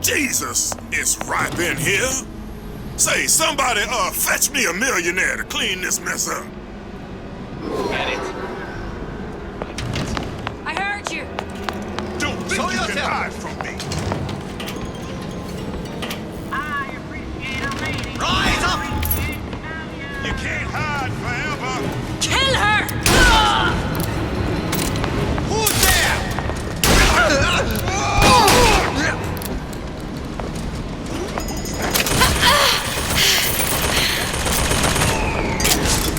Jesus, it's right in here. Say, somebody, fetch me a millionaire to clean this mess up. Get it. I heard you. Don't think you can hide from me. I appreciate a lady. Rise up! You can't hide forever. Kill her! Who's there?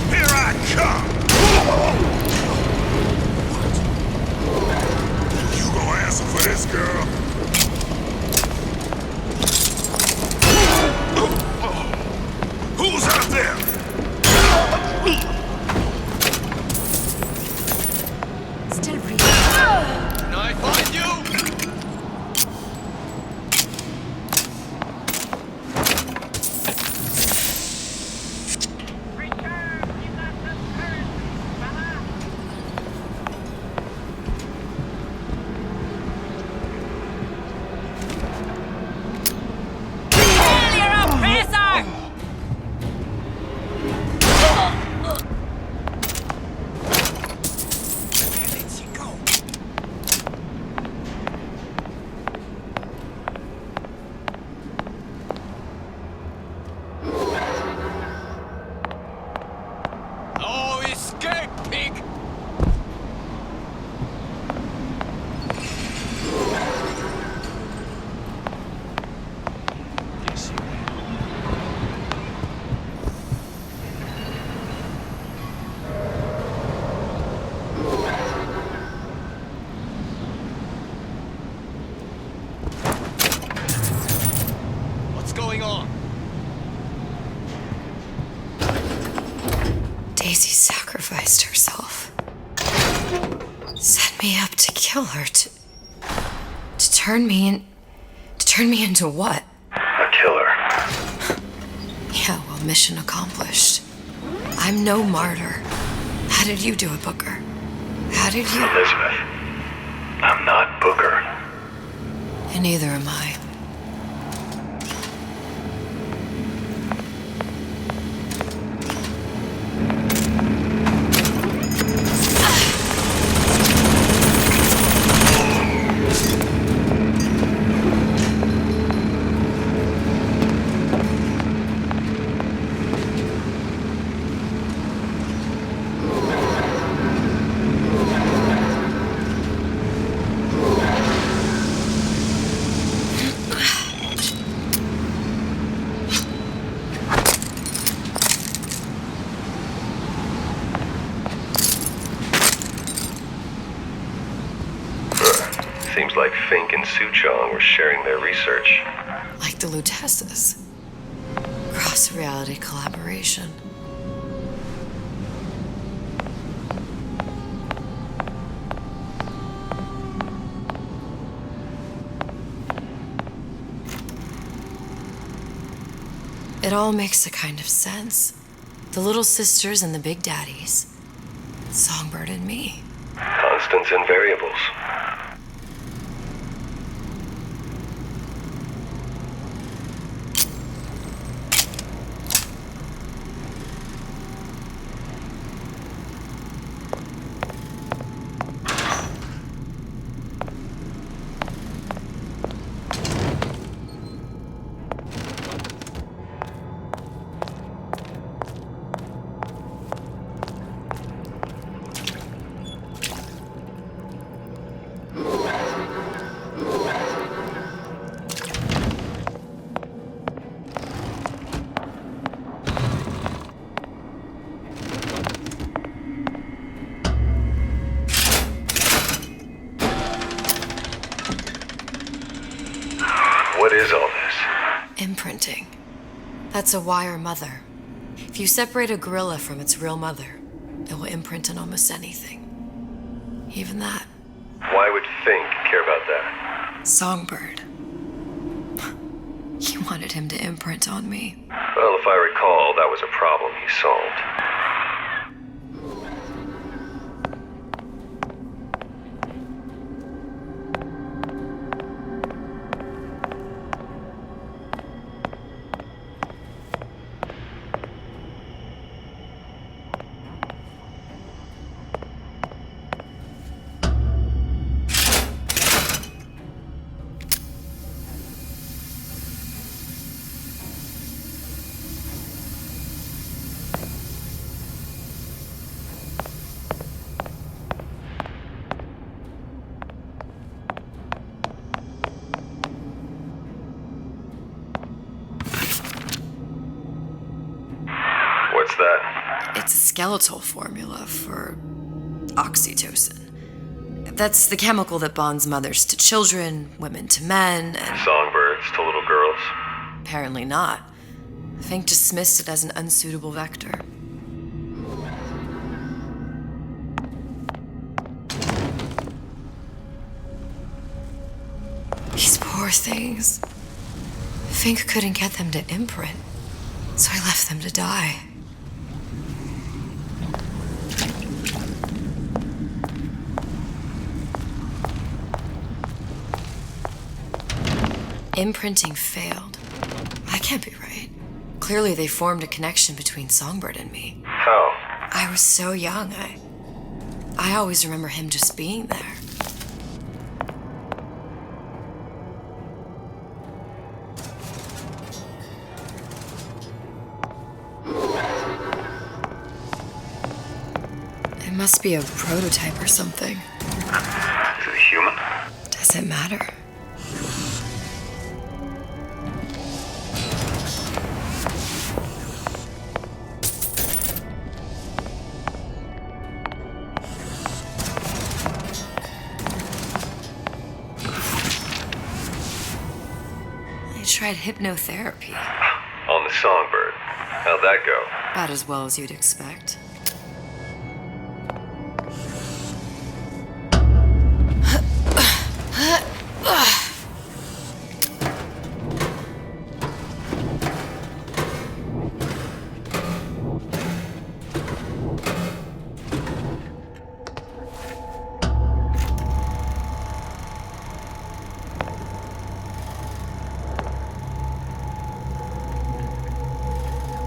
Here I come! You gonna answer for this, girl? Who's out there? Still breathing. Can I find you? Daisy sacrificed herself. Set me up to kill her, to turn me into what? A killer. Yeah, well, mission accomplished. I'm no martyr. How did you do it, Booker? How did you... Elizabeth, I'm not Booker. And neither am I. Seems like Fink and Suchong were sharing their research. Like the Lutesses. Cross-reality collaboration. It all makes a kind of sense. The little sisters and the big daddies. Songbird and me. Constants and variables. What is all this? Imprinting. That's a wire mother. If you separate a gorilla from its real mother, it will imprint on almost anything. Even that. Why would Fink care about that? Songbird. You wanted him to imprint on me. Well, if I recall, that was a problem he solved. What's that? It's a skeletal formula for oxytocin. That's the chemical that bonds mothers to children, women to men, and... Songbirds to little girls? Apparently not. Fink dismissed it as an unsuitable vector. These poor things. Fink couldn't get them to imprint, so I left them to die. Imprinting failed. That can't be right. Clearly they formed a connection between Songbird and me. How? I was so young, I always remember him just being there. It must be a prototype or something. Is it human? Does it matter? I tried hypnotherapy. On the Songbird. How'd that go? About as well as you'd expect.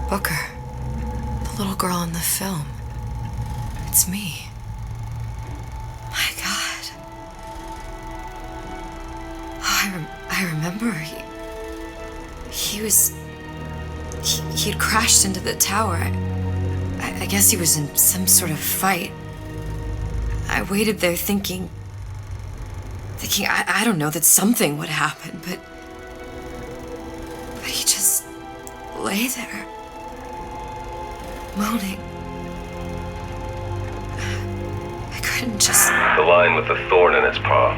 Booker, the little girl in the film. It's me. My God. Oh, I remember he'd crashed into the tower. I guess he was in some sort of fight. I waited there thinking I don't know, that something would happen, but he just lay there. Moaning. I couldn't just... The line with the thorn in its paw.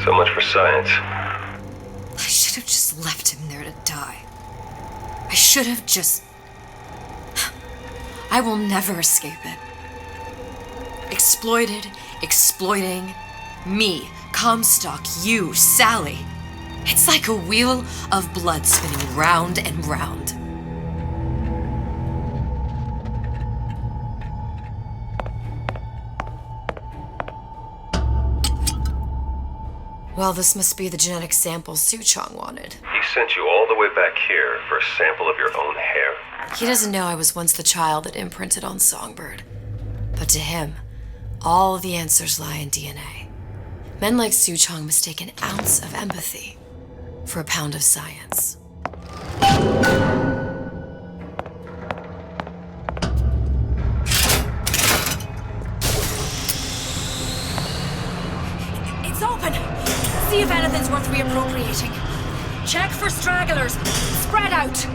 So much for science. I should have just left him there to die. I should have just... I will never escape it. Exploited, exploiting, me, Comstock, you, Sally. It's like a wheel of blood spinning round and round. Well, this must be the genetic sample Suchong wanted. He sent you all the way back here for a sample of your own hair? He doesn't know I was once the child that imprinted on Songbird. But to him, all the answers lie in DNA. Men like Suchong mistake an ounce of empathy for a pound of science. It's open! See if anything's worth reappropriating. Check for stragglers. Spread out!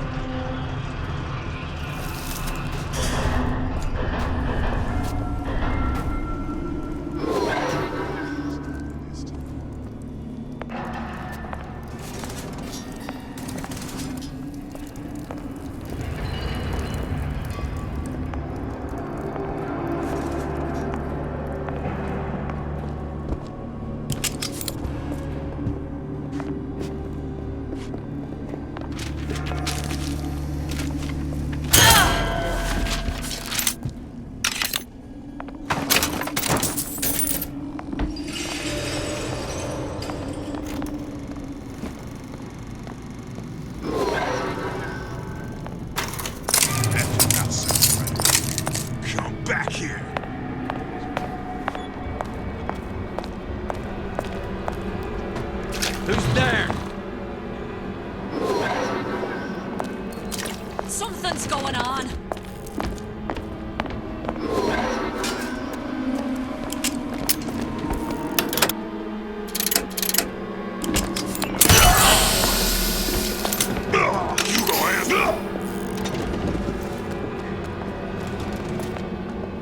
Who's there? Something's going on.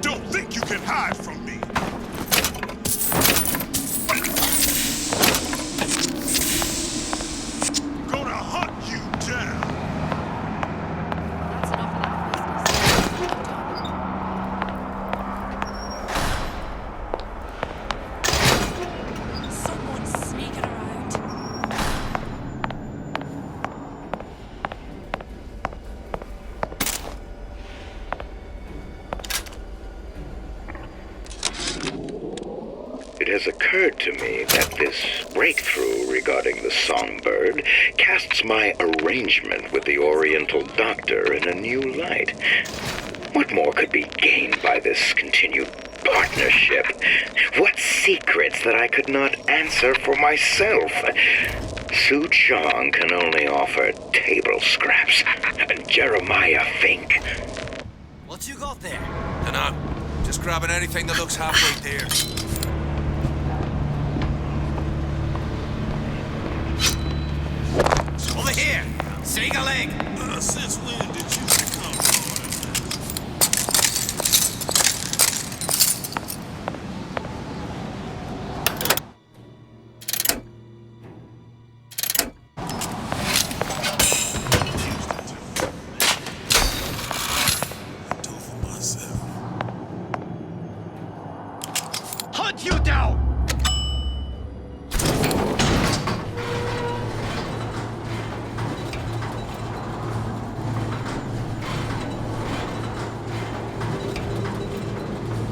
Don't think you can hide from me. Gonna hunt you down. Someone's sneaking around. It has occurred to me that this breakthrough regarding the songbird casts my arrangement with the Oriental Doctor in a new light. What more could be gained by this continued partnership? What secrets that I could not answer for myself? Suchong can only offer table scraps. Jeremiah Fink. What you got there? Dunno. Just grabbing anything that looks halfway there. Over here! Sing a leg! Since when did you become Hunt you down!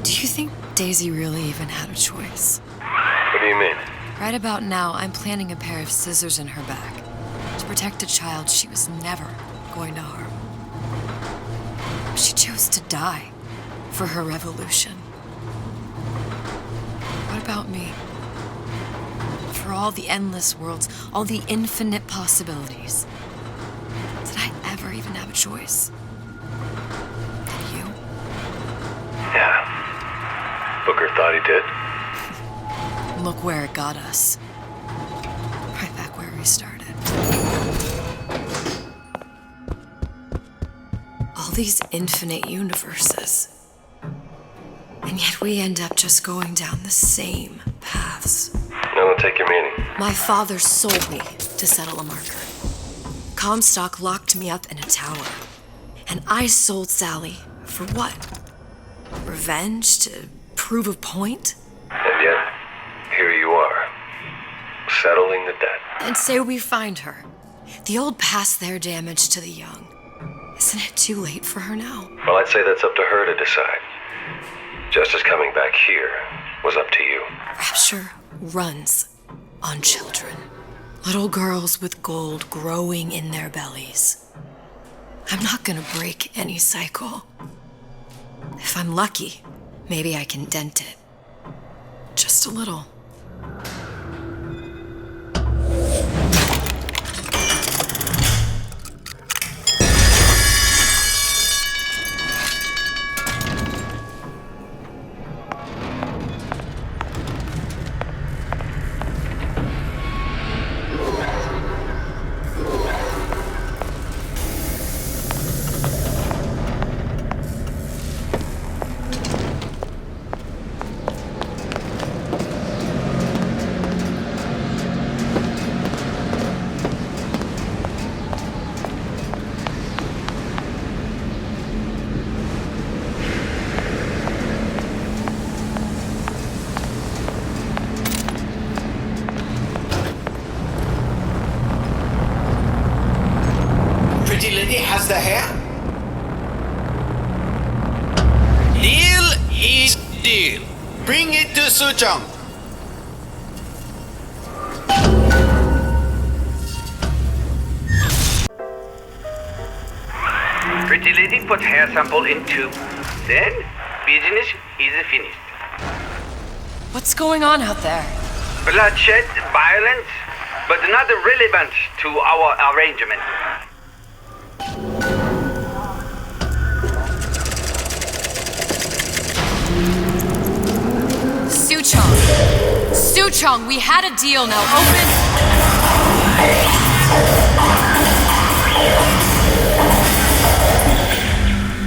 Do you think Daisy really even had a choice? What do you mean? Right about now, I'm planting a pair of scissors in her back to protect a child she was never going to harm. She chose to die for her revolution. What about me? For all the endless worlds, all the infinite possibilities. Did I ever even have a choice? Did you? Yeah. Booker thought he did. Look where it got us. Right back where we started. All these infinite universes. And yet we end up just going down the same paths. No, take your meaning. My father sold me to settle a marker. Comstock locked me up in a tower. And I sold Sally for what? Revenge? To prove a point? And yet, here you are, settling the debt. And say we find her. The old past their damage to the young. Isn't it too late for her now? Well, I'd say that's up to her to decide. Justice coming back here was up to you. Rapture runs on children. Little girls with gold growing in their bellies. I'm not gonna break any cycle. If I'm lucky, maybe I can dent it. Just a little. Pretty lady has the hair? Deal is deal. Bring it to Suchong. Pretty lady put hair sample in tube. Then business is finished. What's going on out there? Bloodshed, violence, but not relevant to our arrangement. Suchong, we had a deal, now open.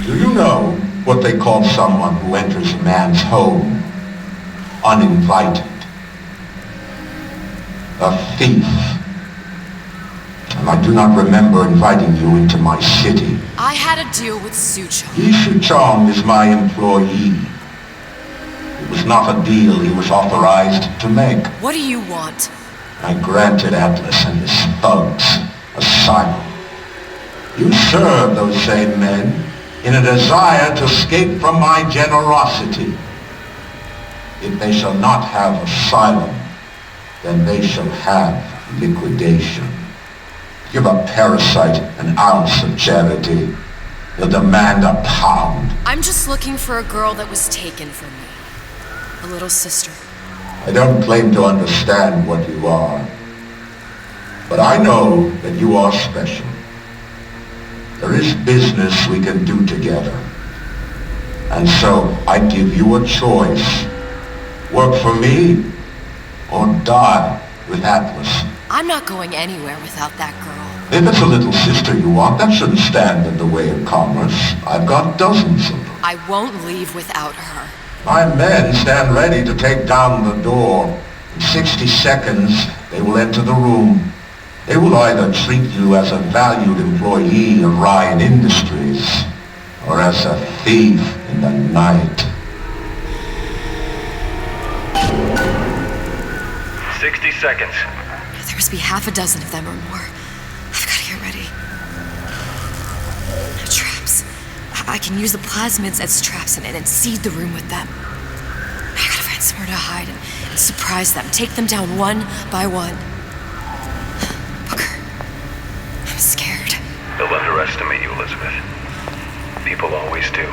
Do you know what they call someone who enters a man's home uninvited? A thief. And I do not remember inviting you into my city. I had a deal with Suchong. Suchong is my employee. It was not a deal he was authorized to make. What do you want? I granted Atlas and his thugs asylum. You serve those same men in a desire to escape from my generosity. If they shall not have asylum, then they shall have liquidation. Give a parasite an ounce of charity. He'll demand a pound. I'm just looking for a girl that was taken from me. A little sister. I don't claim to understand what you are, but I know that you are special. There is business we can do together. And so I give you a choice. Work for me or die with Atlas. I'm not going anywhere without that girl. If it's a little sister you want, that shouldn't stand in the way of commerce. I've got dozens of them. I won't leave without her. My men stand ready to take down the door. In 60 seconds, they will enter the room. They will either treat you as a valued employee of Ryan Industries, or as a thief in the night. 60 seconds. There must be half a dozen of them or more. I've got to get ready. Traps. I can use the plasmids as traps and seed the room with them. I gotta find somewhere to hide and surprise them. Take them down one by one. Booker, I'm scared. They'll underestimate you, Elizabeth. People always do.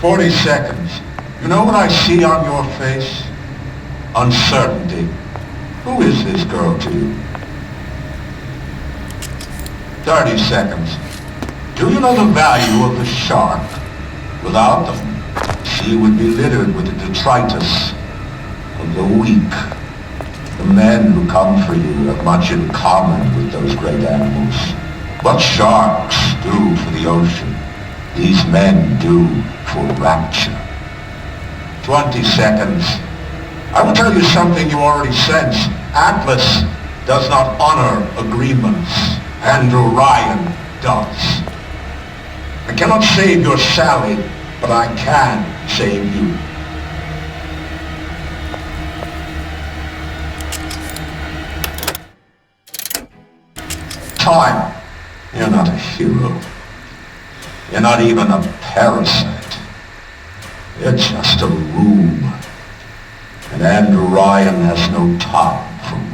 40 seconds. You know what I see on your face? Uncertainty. Who is this girl to you? 30 seconds. Do you know the value of the shark? Without them, the sea would be littered with the detritus of the weak. The men who come for you have much in common with those great animals. What sharks do for the ocean, these men do for rapture. 20 seconds. I will tell you something you already sense. Atlas does not honor agreements. Andrew Ryan does. I cannot save your Sally, but I can save you. Time. You're not a hero. You're not even a parasite. You're just a room. And Andrew Ryan has no time for rooms.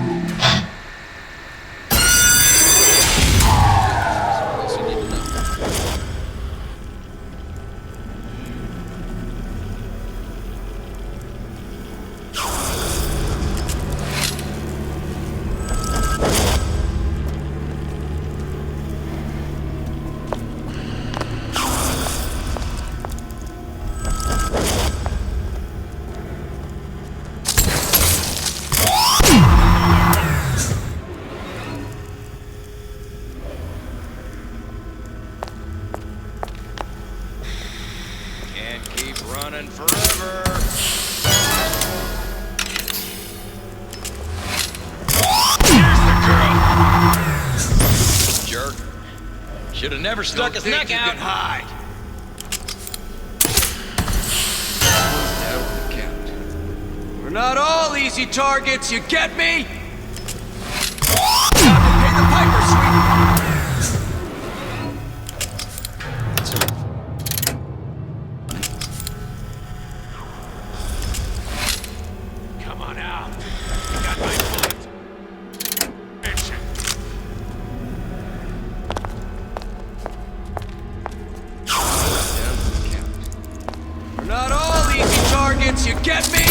Should have never stuck his neck out. Hide. We're not all easy targets, you get me? Time to pay the piper, sweet. Come on out. You got my bullet. Not all easy targets, you get me?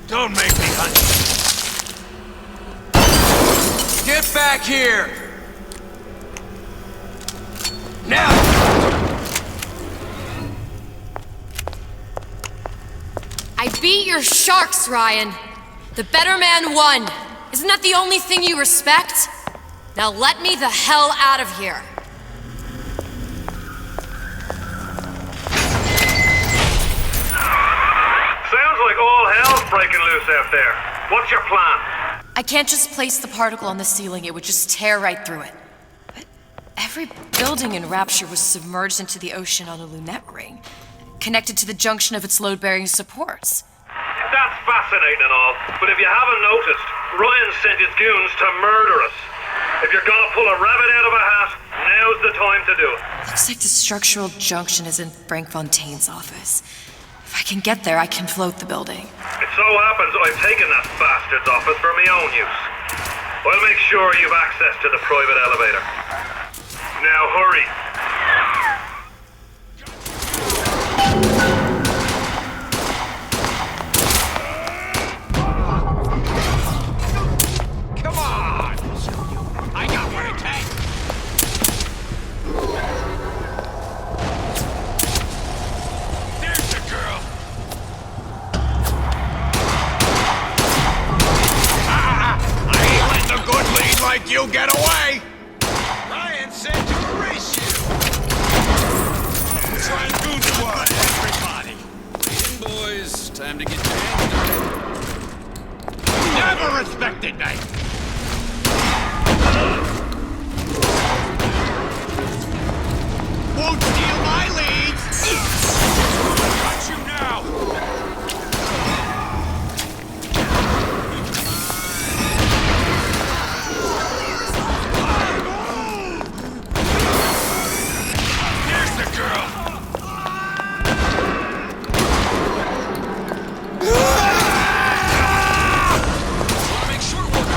Don't make me hunt you. Get back here! Now! I beat your sharks, Ryan. The better man won. Isn't that the only thing you respect? Now let me the hell out of here. Sounds like all hell's breaking loose out there. What's your plan? I can't just place the particle on the ceiling, it would just tear right through it. But every building in Rapture was submerged into the ocean on a lunette ring, connected to the junction of its load-bearing supports. That's fascinating and all, but if you haven't noticed, Ryan sent his goons to murder us. If you're gonna pull a rabbit out of a hat, now's the time to do it. Looks like the structural junction is in Frank Fontaine's office. If I can get there, I can float the building. It so happens I've taken that bastard's office for my own use. I'll make sure you've access to the private elevator. Now hurry. Come on! I got what it takes! There's the girl! I ain't letting a good lead like you get away! Ryan said to erase you! Try and do to everybody! Boys, time to get your hands dirty. Never respected me! Won't steal my leads! Got you now! There's the girl! Make short work!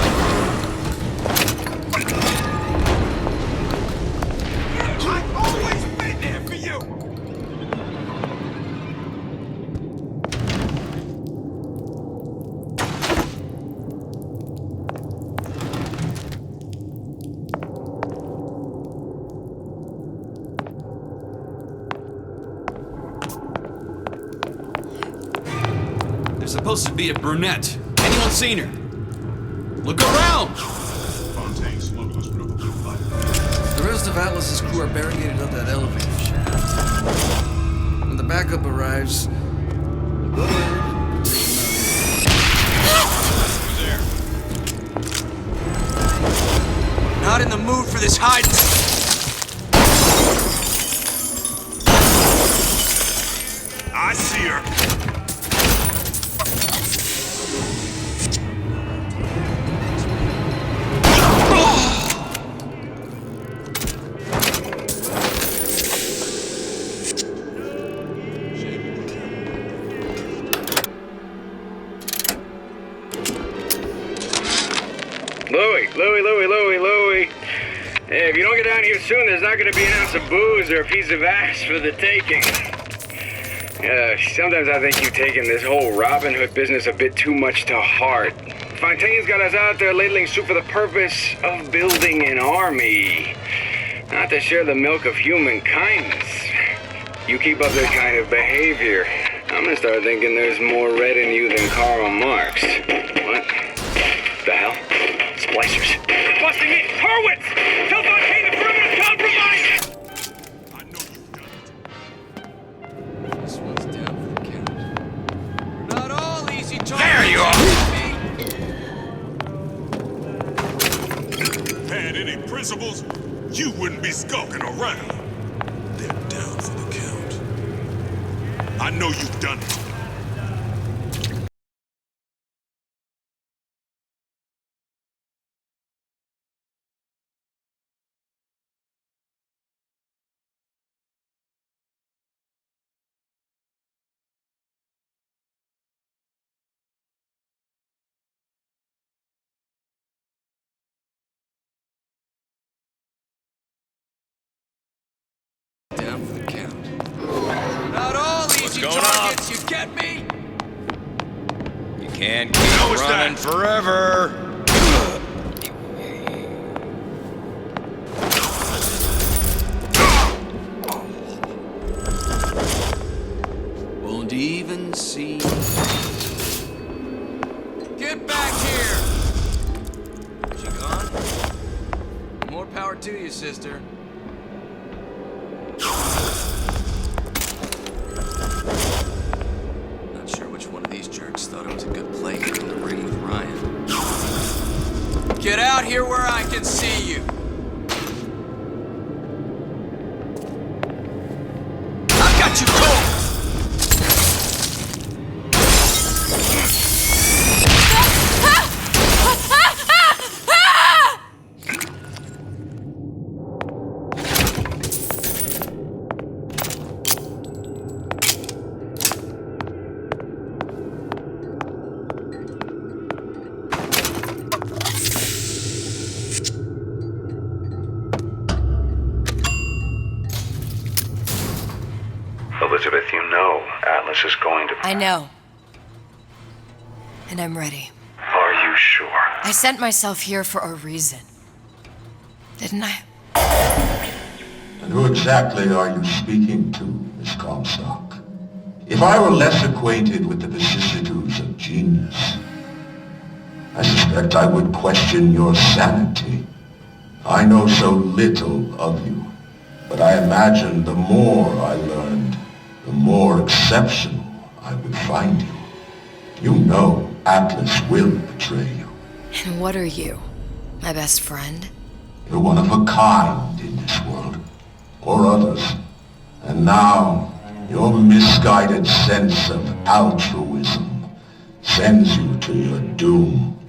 I've always been there for you! There's supposed to be a brunette. Anyone seen her? Look around! The rest of Atlas's crew are barricaded up that elevator shaft. When the backup arrives, Not in the mood for this hide. I see her. Louie. Hey, if you don't get down here soon, there's not gonna be an ounce of booze or a piece of ass for the taking. Sometimes I think you've taken this whole Robin Hood business a bit too much to heart. Fontaine's got us out there ladling soup for the purpose of building an army, not to share the milk of human kindness. You keep up this kind of behavior, I'm gonna start thinking there's more red in you than Karl Marx. What the hell? Splicers. They're busting me! Hurwitz! Tell Fontaine the perimeter's compromised! I know you've done it. This one's down for the count. You're not all easy targets. There you are! Had any principles, you wouldn't be skulking around. They're down for the count. I know you've done it. Down for the count. Not all easy targets, you get me? You can't keep running forever. Won't even see. Get back here! She gone? More power to you, sister. Not sure which one of these jerks thought it was a good play getting in the ring with Ryan. Get out here where I can see you! I've got you cold! Elizabeth, you know Atlas is going to... I know. And I'm ready. Are you sure? I sent myself here for a reason. Didn't I? And who exactly are you speaking to, Miss Comstock? If I were less acquainted with the vicissitudes of genius, I suspect I would question your sanity. I know so little of you, but I imagine the more I learned, the more exceptional I would find you. You know Atlas will betray you. And what are you? My best friend? You're one of a kind in this world, or others. And now, your misguided sense of altruism sends you to your doom.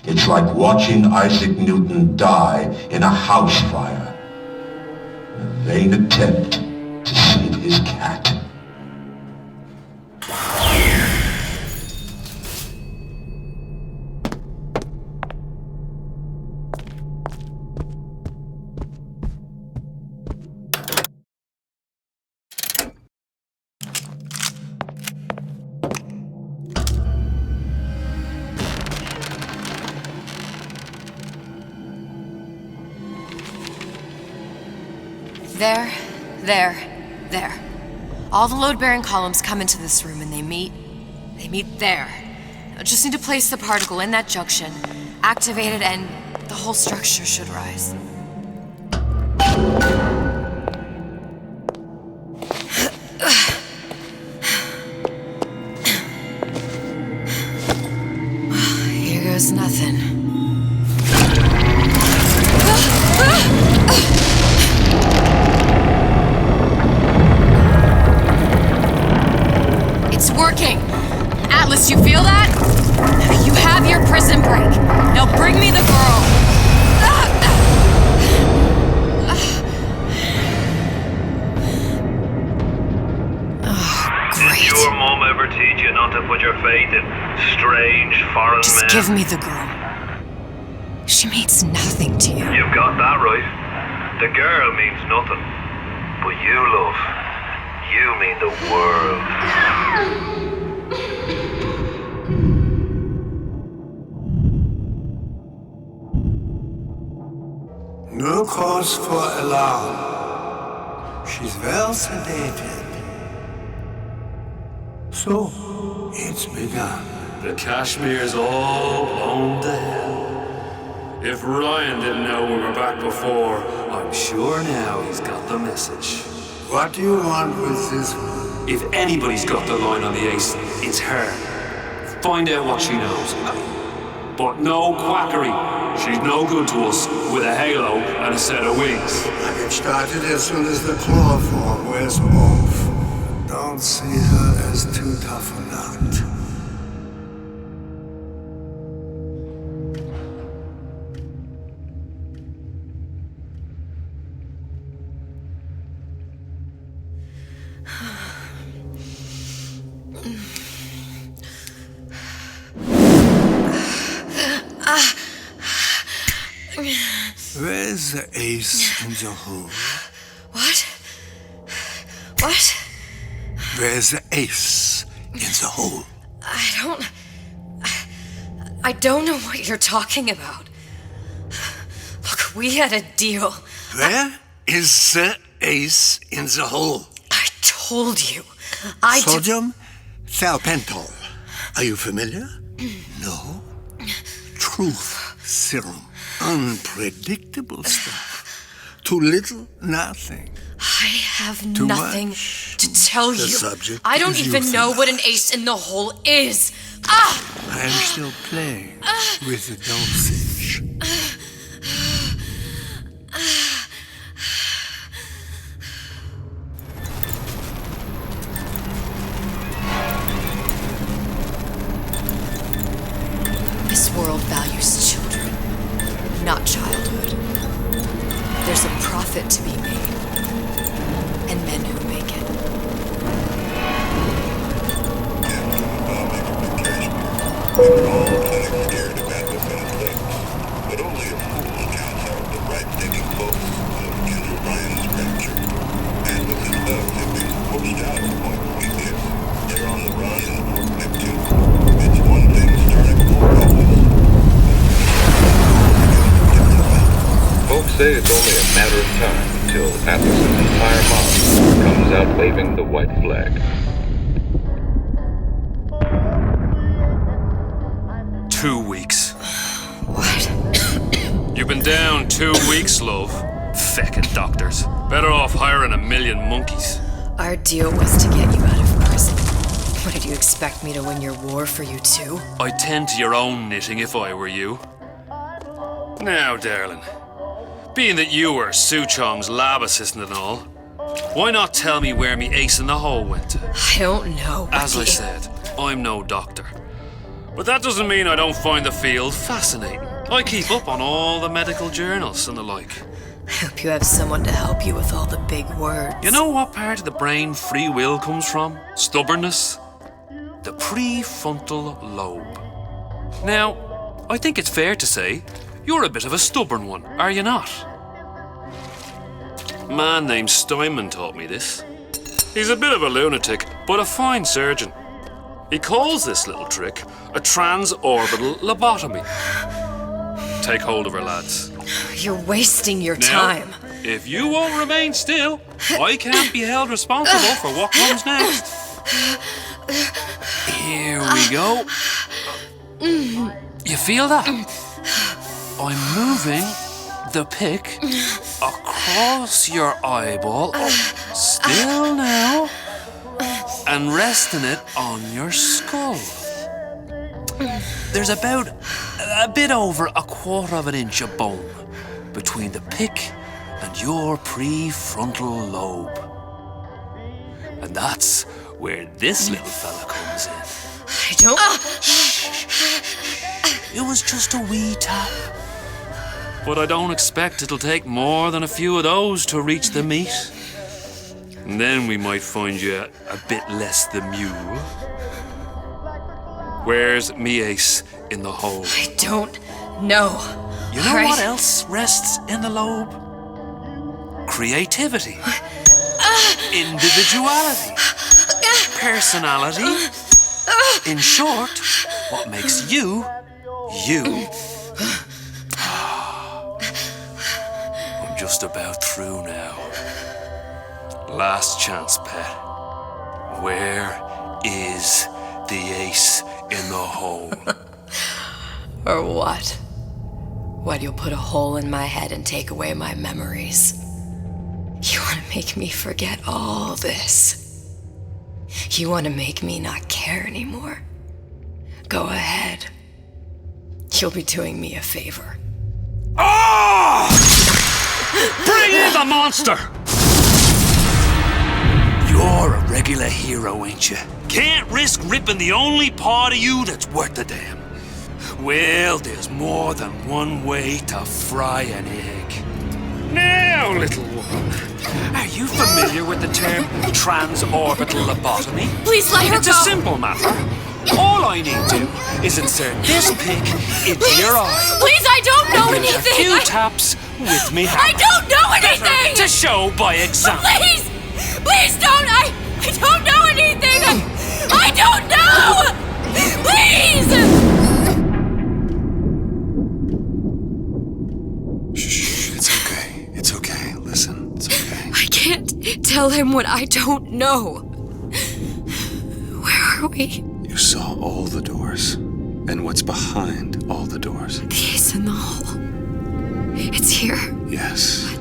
It's like watching Isaac Newton die in a house fire, in a vain attempt to save his cat. There. All the load-bearing columns come into this room and they meet there. I just need to place the particle in that junction, activate it, and the whole structure should rise. It's working! Atlas, you feel that? You have your prison break. Now bring me the girl. Did your mom ever teach you not to put your faith in strange foreign men? Just give me the girl. She means nothing to you. You've got that right. The girl means nothing. But you, love, you mean the world. No cause for alarm. She's well sedated. So, it's begun. The Kashmir's all blown to hell. If Ryan didn't know we were back before, I'm sure now he's got the message. What do you want with this one? If anybody's got the line on the ace, it's her. Find out what she knows. But no quackery. She's no good to us with a halo and a set of wings. I get started as soon as the chloroform wears off. Don't see her as too tough a nut. Where's the ace in the hole? What? What? Where's the ace in the hole? I don't know what you're talking about. Look, we had a deal. Where is the ace in the hole? I told you. Sodium thiopental. Are you familiar? No. Truth serum. Unpredictable stuff. Too little, nothing. I have Too nothing much. to tell The you. subject I don't is even know what an euthanized. ace in the hole is. Ah! I am still playing with the dosage. This world values children, not childhood. There's a profit to be made, and men who make it. But only a fool counts out the right-thinking folks of General Ryan's rapture. And with his love tipping pushed out of Point Prometheus, they're on the run in Port Neptune. It's one thing starting war problems. Folks say it's only a matter of time until Atlas's entire mob comes out waving the white flag. 2 weeks. What? You've been down 2 weeks, love. Feckin' doctors. Better off hiring a million monkeys. Our deal was to get you out of prison. What, did you expect me to win your war for you too? I'd tend to your own knitting if I were you. Now, darling, being that you were Su Chong's lab assistant and all, why not tell me where me ace in the hole went to? I don't know. As I said, I'm no doctor. But that doesn't mean I don't find the field fascinating. I keep up on all the medical journals and the like. I hope you have someone to help you with all the big words. You know what part of the brain free will comes from? Stubbornness? The prefrontal lobe. Now, I think it's fair to say you're a bit of a stubborn one, are you not? A man named Steinman taught me this. He's a bit of a lunatic, but a fine surgeon. He calls this little trick a transorbital lobotomy. Take hold of her, lads. You're wasting your Now, time. If you won't remain still, I can't be held responsible for what comes next. Here we go. You feel that? I'm moving the pick across your eyeball, still now, and resting it on your skull. There's about a bit over 1/4 inch of bone between the pick and your prefrontal lobe. And that's where this little fella comes in. I don't... It was just a wee tap. But I don't expect it'll take more than a few of those to reach the meat. And then we might find you a bit less the mule. Where's me ace in the hole? I don't know. You know what else rests in the lobe? Creativity. Individuality. Personality. In short, what makes you, you. I'm just about through now. Last chance, pet. Where is the ace in the hole? Or what? What, you'll put a hole in my head and take away my memories? You want to make me forget all this? You want to make me not care anymore? Go ahead. You'll be doing me a favor. Ah! Bring in the monster! You're a regular hero, ain't you? Can't risk ripping the only part of you that's worth a damn. Well, there's more than one way to fry an egg. Now, little one, are you familiar with the term transorbital lobotomy? Please let her It's go. a simple matter. All I need to is insert this pick into your eye. Please, I don't know And give it anything. a few taps with me hammer. I don't know anything. To show by example. Please, please don't. I don't know anything. I don't know. Please. Shh, it's okay. It's okay. Listen, it's okay. I can't tell him what I don't know. Where are we? You saw all the doors, and what's behind all the doors. The ace in the hole. It's here. Yes.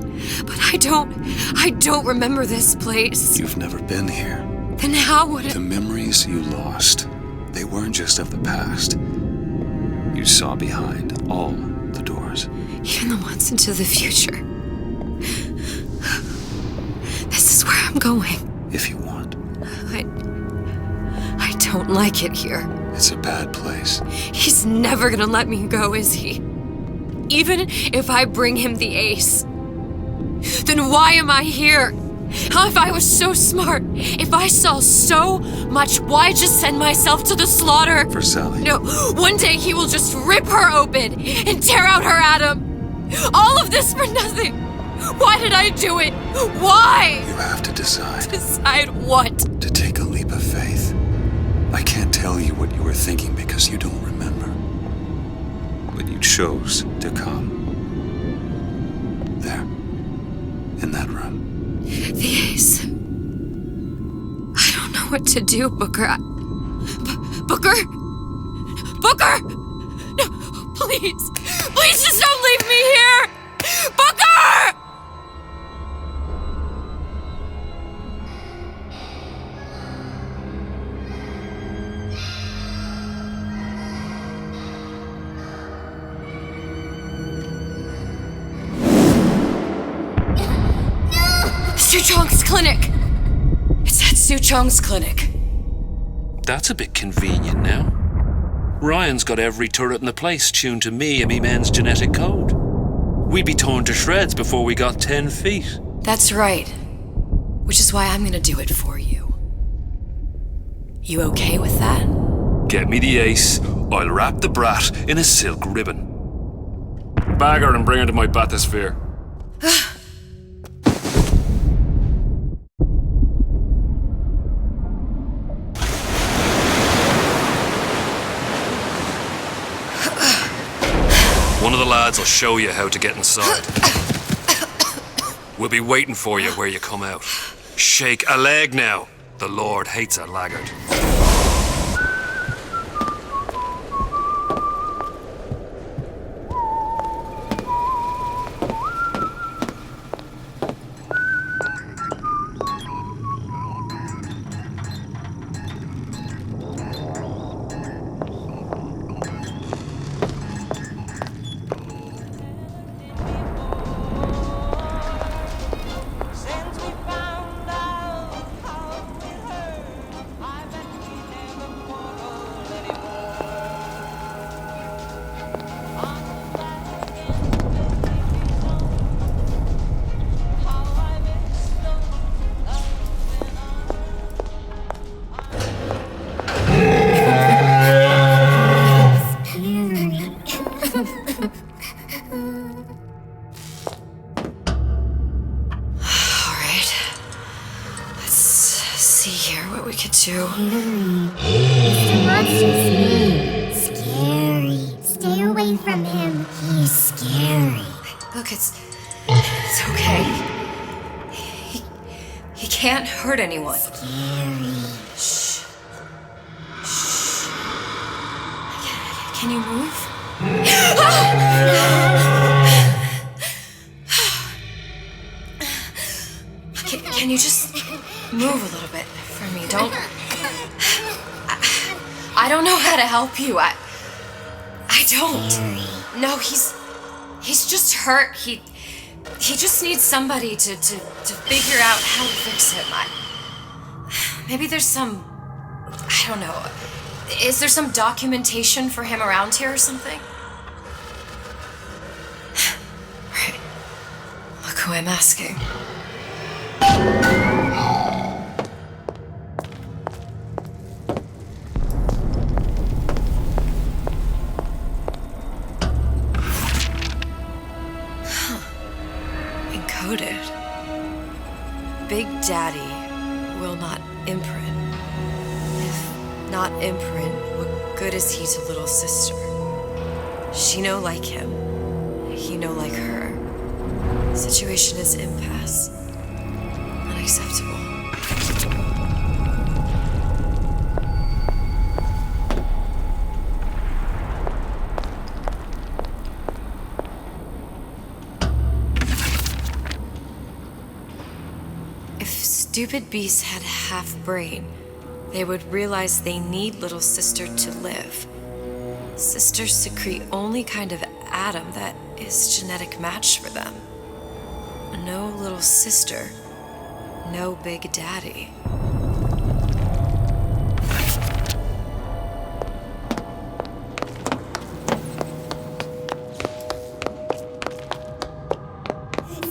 But I don't remember this place. You've never been here. Then how would The memories you lost, they weren't just of the past. You saw behind all the doors. Even the ones into the future. This is where I'm going. If you want. I don't like it here. It's a bad place. He's never gonna let me go, is he? Even if I bring him the ace. Then why am I here? How if I was so smart? If I saw so much, why just send myself to the slaughter? For Sally. No, one day he will just rip her open and tear out her atom. All of this for nothing. Why did I do it? Why? You have to decide. Decide what? To take a leap of faith. I can't tell you what you were thinking because you don't remember. But you chose to come. There. In that room. The ace. I don't know what to do, Booker. Booker? Booker! No, please. Please just don't leave me here! Booker! Suchong's clinic! It's at Suchong's clinic. That's a bit convenient now. Ryan's got every turret in the place tuned to me and me men's genetic code. We'd be torn to shreds before we got 10 feet. That's right. Which is why I'm gonna do it for you. You okay with that? Get me the ace, I'll wrap the brat in a silk ribbon. Bag her and bring her to my bathysphere. One of the lads will show you how to get inside. We'll be waiting for you where you come out. Shake a leg now. The Lord hates a laggard. Mr. Monster's mean. Scary. Stay away from him. He's scary. Look, it's okay. He can't hurt anyone. Scary. Shh. Shh. Can you move? Can you just move a little bit for me? Don't... I don't know how to help you. I don't. No, he's just hurt. He just needs somebody to figure out how to fix him. Maybe there's some... I don't know. Is there some documentation for him around here or something? Right. Look who I'm asking. Encoded. Big Daddy will not imprint. If not imprint, what good is he to little sister? She no like him. He no like her. Situation is impasse. Unacceptable. If stupid beasts had half brain, they would realize they need little sister to live. Sisters secrete only kind of atom that is genetic match for them. No little sister, no Big Daddy.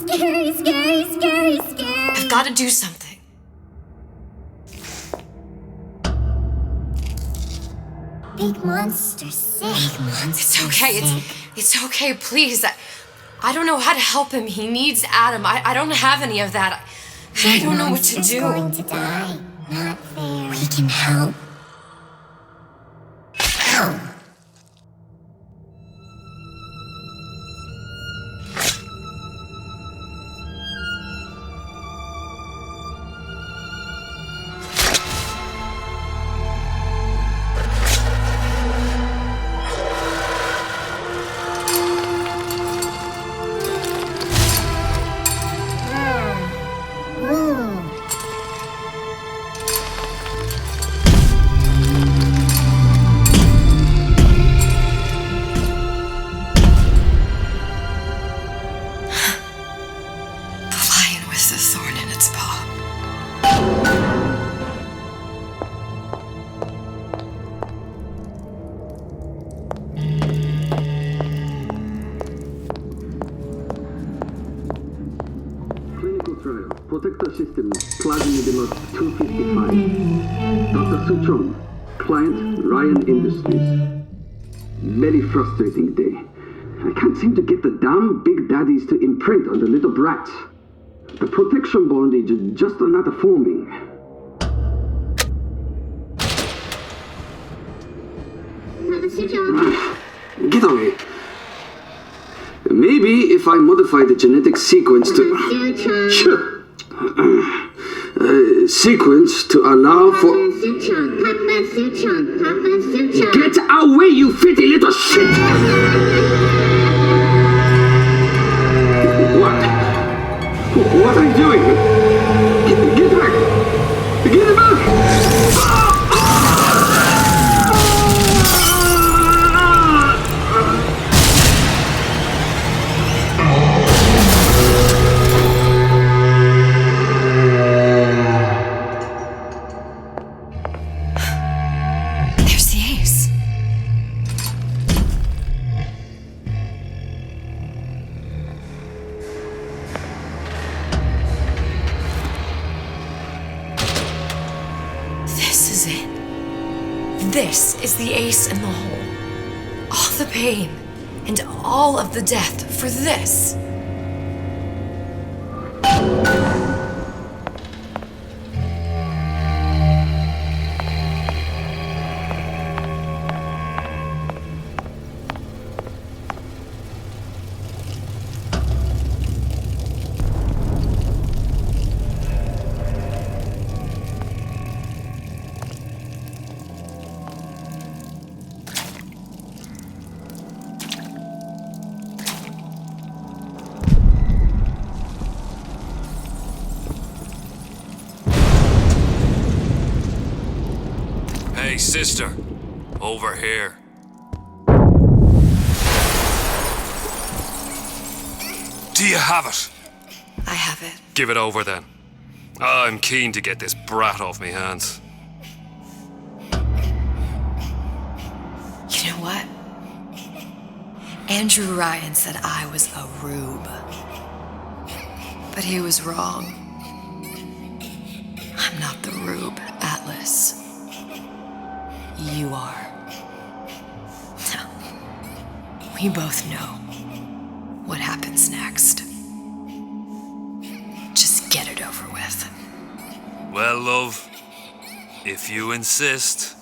Scary, scary, scary, scary. I've got to do something. Big monster sick. Big monster It's okay. It's okay. Please. I don't know how to help him. He needs Adam. I don't have any of that. I don't know what to do. Going to die. Not fair. We can help. Help. Protector system, Plasmid 255. Dr. Suchong, client Ryan Industries. Very frustrating day. I can't seem to get the damn Big Daddies to imprint on the little brats. The protection bond is just not forming. Get away. Maybe if I modify the genetic sequence to... sequence to allow for... Get away, you filthy little shit! What are you doing? Get back! Get back! This is the ace in the hole. All the pain and all of the death for this. Hey, sister. Over here. Do you have it? I have it. Give it over then. I'm keen to get this brat off me hands. You know what? Andrew Ryan said I was a rube. But he was wrong. I'm not the rube, Atlas. You are. We both know what happens next. Just get it over with. Well, love, if you insist.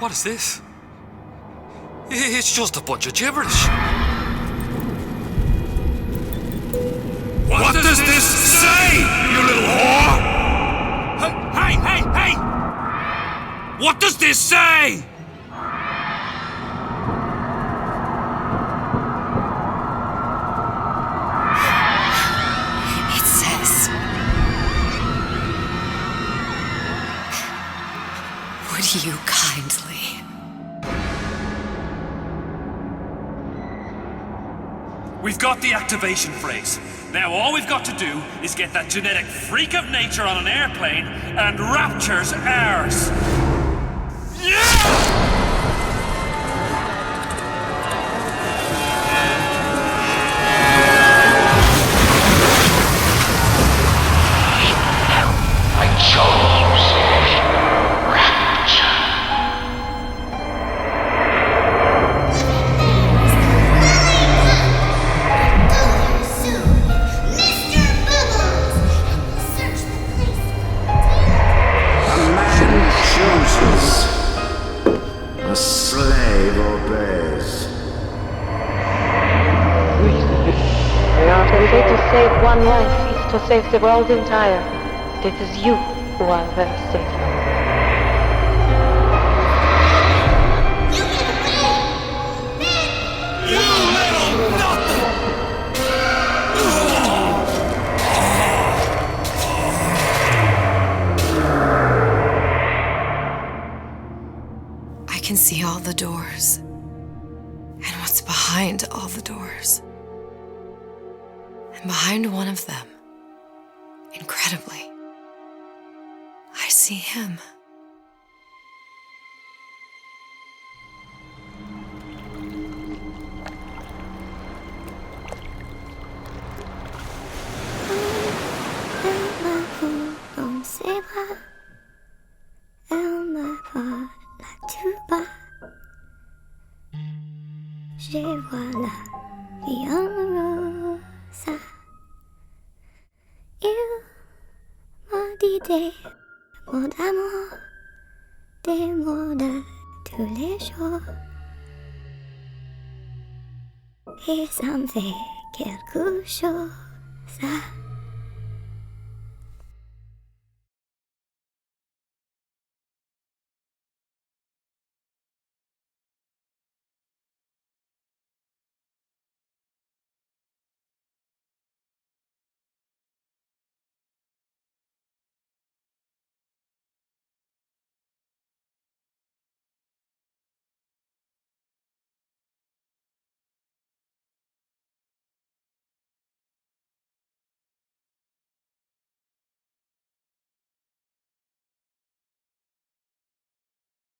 What is this? It's just a bunch of gibberish. What does this say, you little whore? Hey! What does this say? It says, would you kindly? We've got the activation phrase. Now all we've got to do is get that genetic freak of nature on an airplane and Rapture's ours. Yeah! One life is to save the world entire. It is you who are their savior. You little nothing! I can see all the doors. And what's behind all the doors. And behind one of them, incredibly, I see him. Dans ses bras, elle me parle tout bas. Je vois la vie en rose. Il m'a dit des mots d'amour, des mots de tous les jours. Et ça me fait quelque chose.